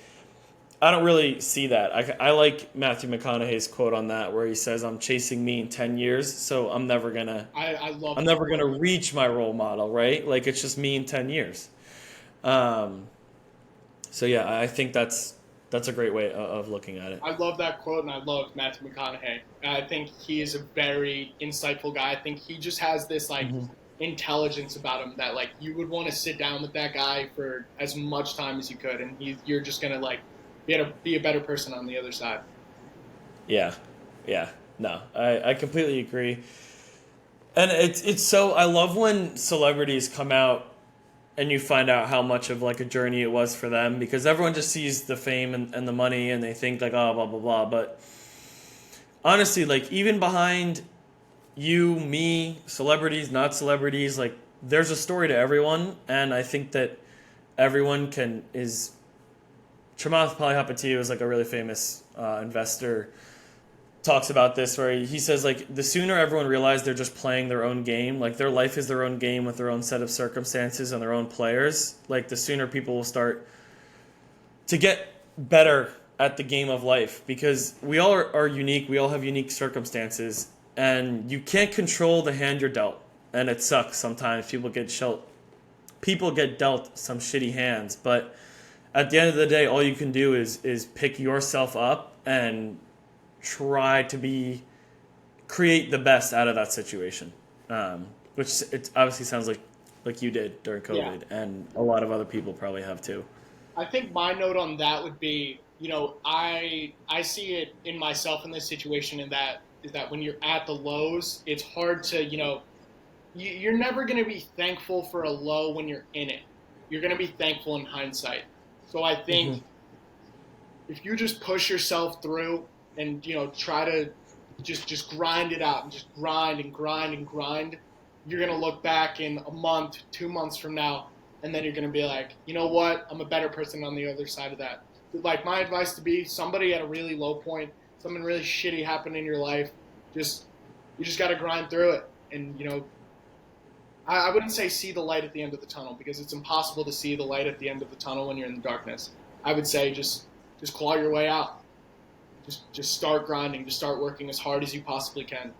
I don't really see that. I like Matthew McConaughey's quote on that where he says, I'm chasing me in 10 years, so I'm never I love gonna reach my role model, right? Like it's just me in 10 years. So yeah, I think that's a great way of looking at it. I love that quote, and I love Matthew McConaughey. I think he is a very insightful guy. I think he just has this like intelligence about him that like you would want to sit down with that guy for as much time as you could, and you're just gonna like be a better person on the other side. Yeah, no, I completely agree. And it's so I love when celebrities come out and you find out how much of like a journey it was for them because everyone just sees the fame and the money and they think like, oh, blah blah blah. But honestly, like even behind you, me, celebrities, not celebrities, like there's a story to everyone, and I think that everyone is. Chamath Palihapitiya is like a really famous investor. Talks about this where he says like the sooner everyone realizes they're just playing their own game, like their life is their own game with their own set of circumstances and their own players, like the sooner people will start to get better at the game of life because we all are unique, we all have unique circumstances, and you can't control the hand you're dealt, and it sucks sometimes. People get dealt some shitty hands, but at the end of the day, all you can do is pick yourself up and try to create the best out of that situation, which it obviously sounds like you did during COVID, and a lot of other people probably have too. I think my note on that would be, I see it in myself in this situation, and that is that when you're at the lows, it's hard to, you're never going to be thankful for a low when you're in it. You're going to be thankful in hindsight. So I think if you just push yourself through and, try to just grind it out and just grind and grind and grind, you're going to look back in a month, 2 months from now, and then you're going to be like, you know what? I'm a better person on the other side of that. Like my advice to be somebody at a really low point, something really shitty happened in your life, you just got to grind through it. And, I wouldn't say see the light at the end of the tunnel, because it's impossible to see the light at the end of the tunnel when you're in the darkness. I would say just claw your way out. Just start grinding. Just start working as hard as you possibly can.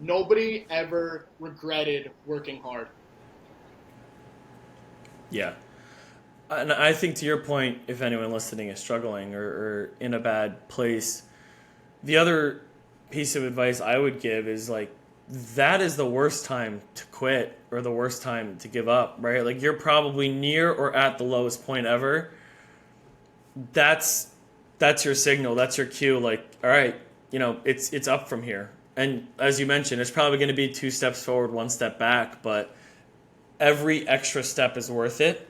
Nobody ever regretted working hard. Yeah. And I think, to your point, if anyone listening is struggling or in a bad place, the other piece of advice I would give is, like, that is the worst time to quit or the worst time to give up, right? Like, you're probably near or at the lowest point ever. That's your signal. That's your cue. Like, all right, it's up from here. And as you mentioned, it's probably going to be 2 steps forward, 1 step back, but every extra step is worth it.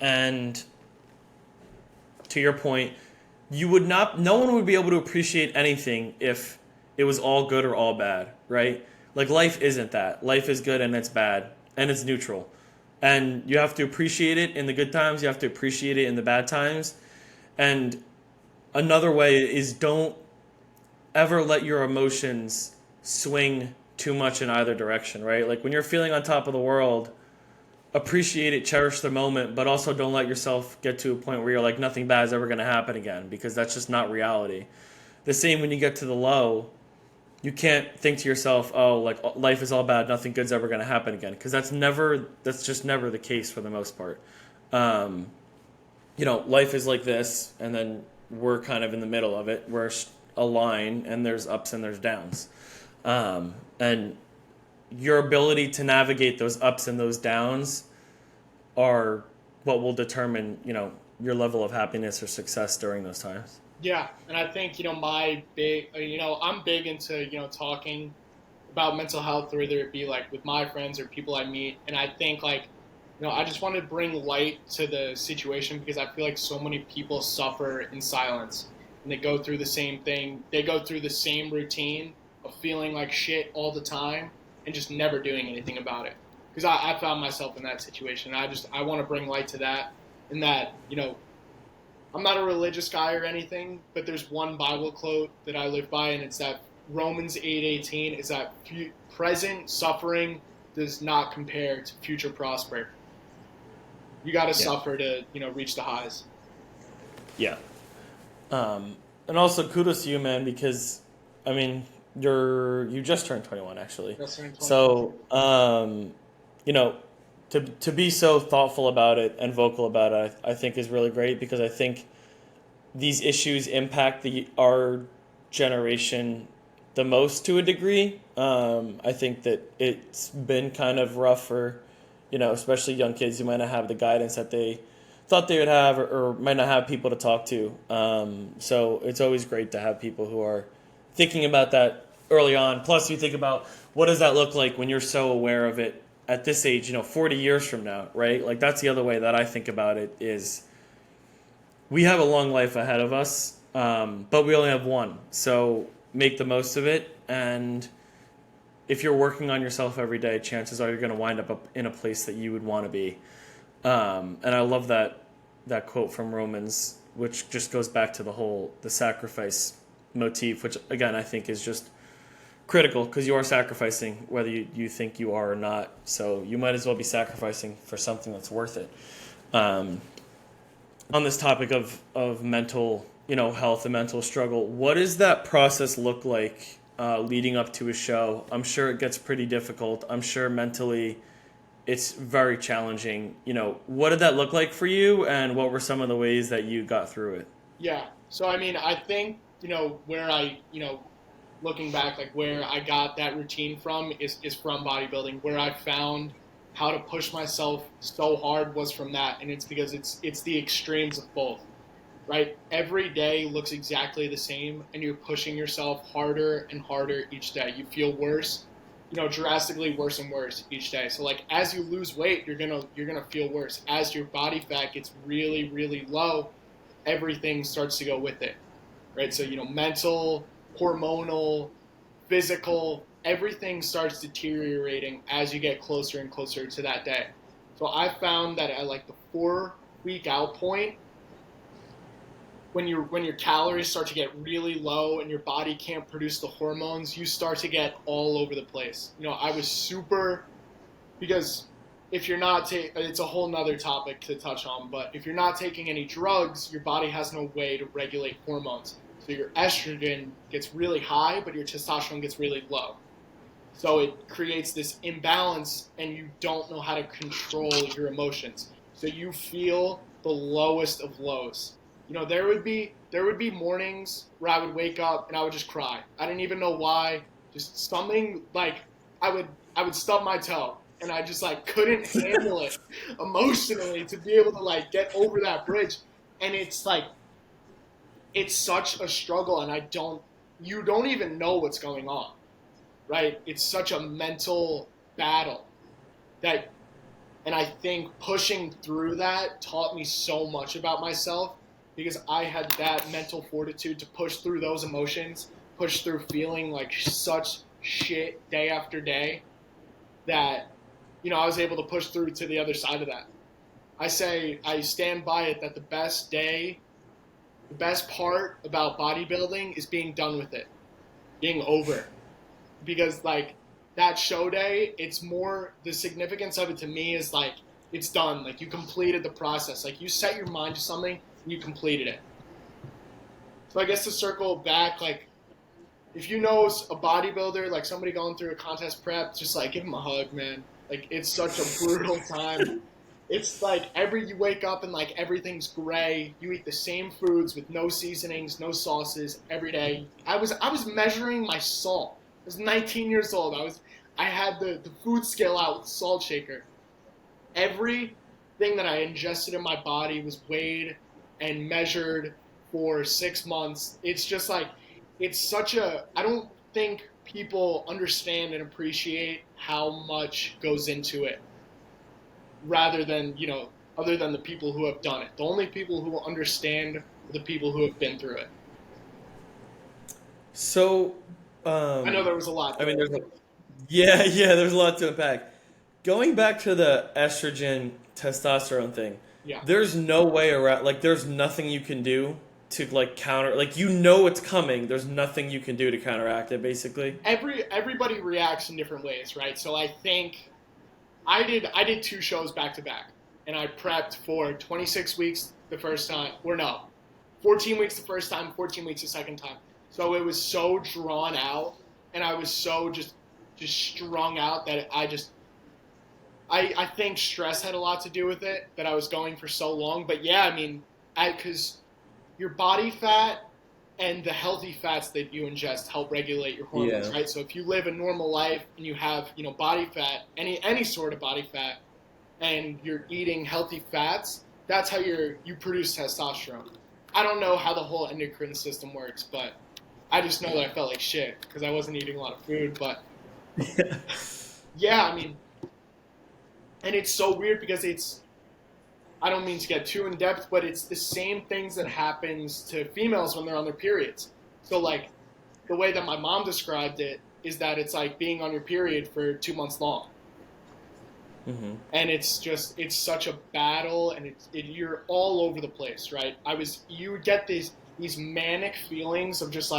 And to your point, no one would be able to appreciate anything if it was all good or all bad, right? Like, life isn't that. Life is good and it's bad and it's neutral. And you have to appreciate it in the good times. You have to appreciate it in the bad times. And another way is, don't ever let your emotions swing too much in either direction, right? Like, when you're feeling on top of the world, appreciate it, cherish the moment, but also don't let yourself get to a point where you're like, nothing bad is ever going to happen again, because that's just not reality. The same when you get to the low, you can't think to yourself, oh, like, life is all bad, nothing good's ever going to happen again, because that's just never the case for the most part. Life is like this, and then we're kind of in the middle of it. We're a line, and there's ups and there's downs. And your ability to navigate those ups and those downs are what will determine, your level of happiness or success during those times. Yeah, and I think, I'm big into, talking about mental health, whether it be like with my friends or people I meet. And I think, like, I just want to bring light to the situation, because I feel like so many people suffer in silence, and they go through the same thing. They go through the same routine of feeling like shit all the time and just never doing anything about it. Because I found myself in that situation. I want to bring light to that, and that, I'm not a religious guy or anything, but there's one Bible quote that I live by, and it's that Romans 8:18 is that present suffering does not compare to future prosperity. You got to suffer to, reach the highs. Yeah. And also kudos to you, man, because, I mean, you just turned 21, actually. Just turned 21. So, to be so thoughtful about it and vocal about it, I think is really great, because I think these issues impact our generation the most to a degree. I think that it's been kind of rough for, especially young kids who might not have the guidance that they thought they would have, or might not have people to talk to. So it's always great to have people who are thinking about that early on. Plus, you think about, what does that look like when you're so aware of it at this age, 40 years from now, right? Like, that's the other way that I think about it, is we have a long life ahead of us, but we only have one. So make the most of it. And if you're working on yourself every day, chances are you're going to wind up in a place that you would want to be. And I love that quote from Romans, which just goes back to the sacrifice motif, which, again, I think is just critical, because you are sacrificing whether you think you are or not. So you might as well be sacrificing for something that's worth it. On this topic of mental, health and mental struggle, what does that process look like leading up to a show? I'm sure it gets pretty difficult. I'm sure mentally it's very challenging. What did that look like for you, and what were some of the ways that you got through it? Yeah. So, I mean, I think, where I, looking back, like, where I got that routine from is from bodybuilding. Where I found how to push myself so hard was from that, and it's because it's the extremes of both, right? Every day looks exactly the same, and you're pushing yourself harder and harder each day. You feel worse, drastically worse and worse each day. So, like, as you lose weight, you're gonna feel worse. As your body fat gets really, really low, everything starts to go with it, right? So, mental, hormonal, physical, everything starts deteriorating as you get closer and closer to that day. So I found that at, like, the 4-week out point, when your calories start to get really low and your body can't produce the hormones, you start to get all over the place. I was super, because if you're not it's a whole nother topic to touch on, but if you're not taking any drugs, your body has no way to regulate hormones. So your estrogen gets really high, but your testosterone gets really low. So it creates this imbalance, and you don't know how to control your emotions. So you feel the lowest of lows. There would be mornings where I would wake up and I would just cry. I didn't even know why. Just something like I would stub my toe, and I just like couldn't handle it emotionally to be able to like get over that bridge. And it's like it's such a struggle, and you don't even know what's going on. Right? It's such a mental battle and I think pushing through that taught me so much about myself, because I had that mental fortitude to push through those emotions, push through feeling like such shit day after day, that, I was able to push through to the other side of that. I stand by it that the best part about bodybuilding is being done with it, being over. Because like that show day, it's more, the significance of it to me is like it's done, like you completed the process, like you set your mind to something and you completed it. So I guess to circle back, like if you know a bodybuilder, like somebody going through a contest prep, just like give them a hug, man. Like it's such a brutal time. It's like you wake up and like everything's gray. You eat the same foods with no seasonings, no sauces every day. I was measuring my salt. I was 19 years old. I had the food scale out with the salt shaker. Everything that I ingested in my body was weighed and measured for 6 months. It's just like, I don't think people understand and appreciate how much goes into it, rather than, other than the people who have done it. The only people who will understand are the people who have been through it. So, I know there was a lot. there's a lot to unpack. Going back to the estrogen testosterone thing, Yeah. there's no way around. Like, there's nothing you can do to like counter. Like, it's coming. There's nothing you can do to counteract it. Basically, Everybody reacts in different ways, right? So I think I did 2 shows back to back, and I prepped for 26 weeks the first time, 14 weeks the first time, 14 weeks the second time. So it was so drawn out, and I was so just strung out that I think stress had a lot to do with it, that I was going for so long. But yeah, I mean, because your body fat and the healthy fats that you ingest help regulate your hormones, right? So if you live a normal life and you have, body fat, any sort of body fat, and you're eating healthy fats, that's how you produce testosterone. I don't know how the whole endocrine system works, but I just know that I felt like shit because I wasn't eating a lot of food. But yeah, I mean, and it's so weird because I don't mean to get too in depth, but it's the same things that happens to females when they're on their periods. So like the way that my mom described it is that it's like being on your period for 2 months long. Mm-hmm. And it's such a battle, and you're all over the place, right? You would get these manic feelings of just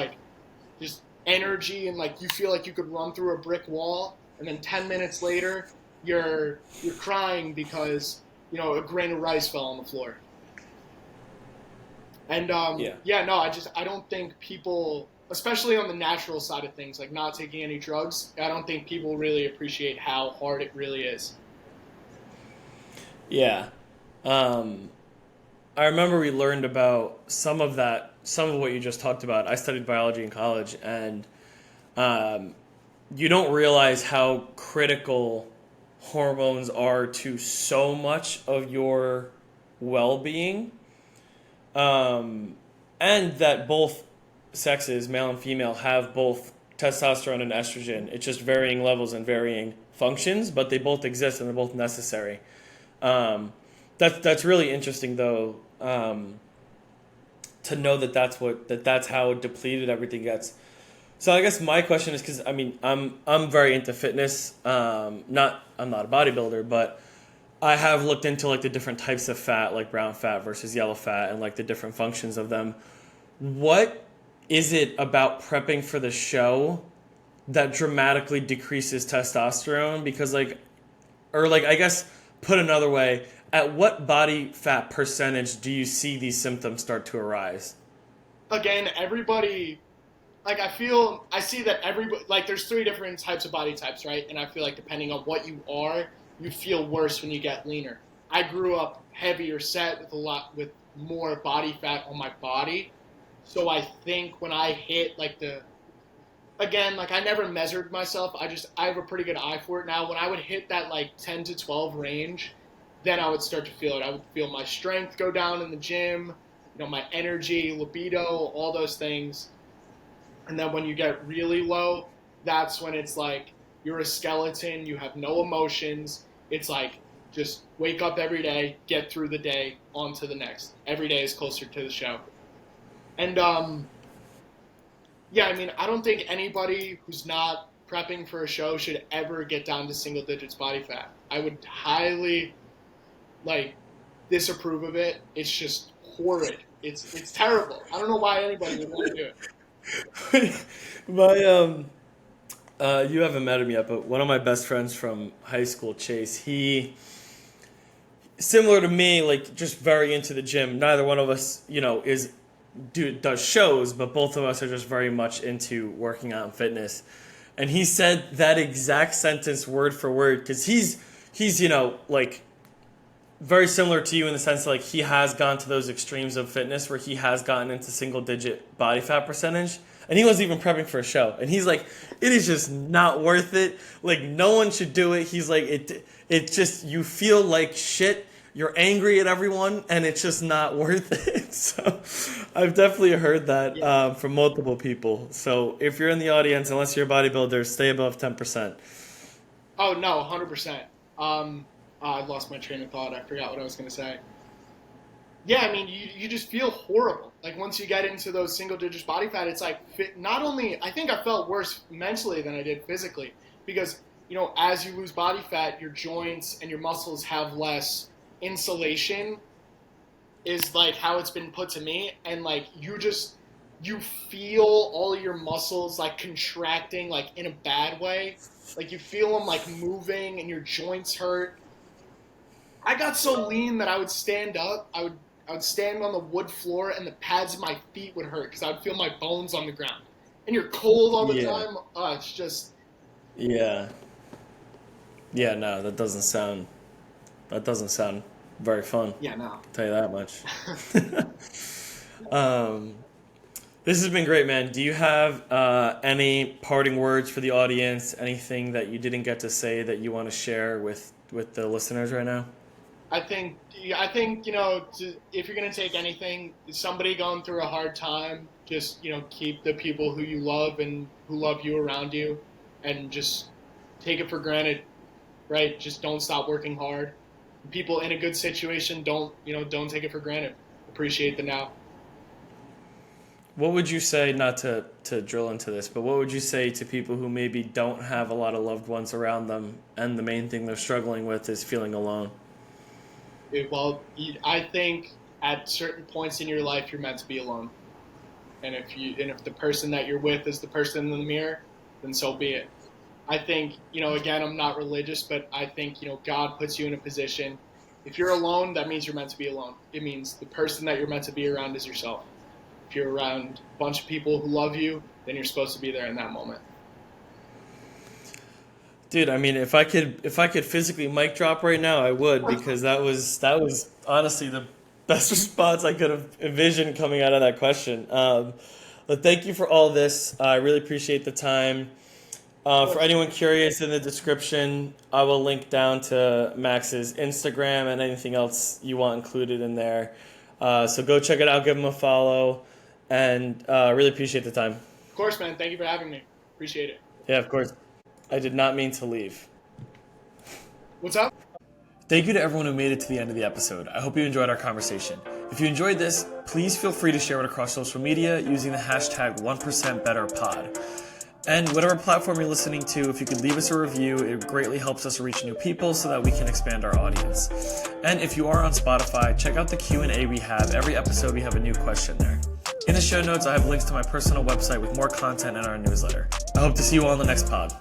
energy, and like you feel like you could run through a brick wall, and then 10 minutes later you're crying because a grain of rice fell on the floor. And I don't think people, especially on the natural side of things, like not taking any drugs, I don't think people really appreciate how hard it really is. Yeah. I remember we learned about some of what you just talked about. I studied biology in college, and you don't realize how critical hormones are to so much of your well-being, and that both sexes, male and female, have both testosterone and estrogen. It's just varying levels and varying functions, but they both exist and they're both necessary. That's really interesting, though, to know that's how depleted everything gets. So I guess my question is, because I mean I'm very into fitness. I'm not a bodybuilder, but I have looked into like the different types of fat, like brown fat versus yellow fat, and like the different functions of them. What is it about prepping for the show that dramatically decreases testosterone? Because I guess put another way, at what body fat percentage do you see these symptoms start to arise? Again, everybody, like I see that everybody, like there's three different types of body types, right? And I feel like depending on what you are, you feel worse when you get leaner. I grew up heavier set with more body fat on my body. So I think when I hit again, like I never measured myself. I have a pretty good eye for it now. When I would hit that like 10 to 12 range, then I would start to feel it. I would feel my strength go down in the gym, my energy, libido, all those things. And then when you get really low, that's when it's like you're a skeleton, you have no emotions. It's like just wake up every day, get through the day, on to the next. Every day is closer to the show. And yeah, I mean, I don't think anybody who's not prepping for a show should ever get down to single digits body fat. I would highly disapprove of it. It's just horrid. It's terrible. I don't know why anybody would want to do it. You haven't met him yet, but one of my best friends from high school, Chase, he, similar to me, like just very into the gym. Neither one of us, does shows, but both of us are just very much into working out and fitness. And he said that exact sentence word for word because he's very similar to you in the sense that, like, he has gone to those extremes of fitness where he has gotten into single digit body fat percentage, and he wasn't even prepping for a show, and he's like, it is just not worth it. Like, no one should do it. He's like, it just, you feel like shit, you're angry at everyone, and it's just not worth it. So I've definitely heard that from multiple people. So if you're in the audience, unless you're a bodybuilder, stay above 10%. Oh no, 100%. I lost my train of thought. I forgot what I was going to say. Yeah, I mean, you just feel horrible. Like, once you get into those single digits body fat, it's like, not only, I think I felt worse mentally than I did physically. Because, as you lose body fat, your joints and your muscles have less insulation, is like how it's been put to me. And like, you feel all of your muscles like contracting, like in a bad way. Like, you feel them like moving and your joints hurt. I got so lean that I would stand up. I would stand on the wood floor and the pads of my feet would hurt because I would feel my bones on the ground. And you're cold all the time. It's just. Yeah. Yeah. No, that doesn't sound very fun. Yeah. No. I'll tell you that much. This has been great, man. Do you have any parting words for the audience? Anything that you didn't get to say that you want to share with the listeners right now? I think if you're going to take anything, somebody going through a hard time, just, keep the people who you love and who love you around you, and just take it for granted, right? Just don't stop working hard. People in a good situation, don't take it for granted. Appreciate the now. What would you say, not to drill into this, but what would you say to people who maybe don't have a lot of loved ones around them and the main thing they're struggling with is feeling alone? Well, I think at certain points in your life, you're meant to be alone. And if the person that you're with is the person in the mirror, then so be it. I think, again, I'm not religious, but I think, God puts you in a position. If you're alone, that means you're meant to be alone. It means the person that you're meant to be around is yourself. If you're around a bunch of people who love you, then you're supposed to be there in that moment. Dude, I mean, if I could physically mic drop right now, I would, because that was honestly the best response I could have envisioned coming out of that question. But thank you for all this. I really appreciate the time. For anyone curious, in the description, I will link down to Max's Instagram and anything else you want included in there. So go check it out, give him a follow, and really appreciate the time. Of course, man. Thank you for having me. Appreciate it. Yeah, of course. I did not mean to leave. What's up? Thank you to everyone who made it to the end of the episode. I hope you enjoyed our conversation. If you enjoyed this, please feel free to share it across social media using the hashtag 1%BetterPod. And whatever platform you're listening to, if you could leave us a review, it greatly helps us reach new people so that we can expand our audience. And if you are on Spotify, check out the Q&A we have. Every episode we have a new question there. In the show notes, I have links to my personal website with more content and our newsletter. I hope to see you all on the next pod.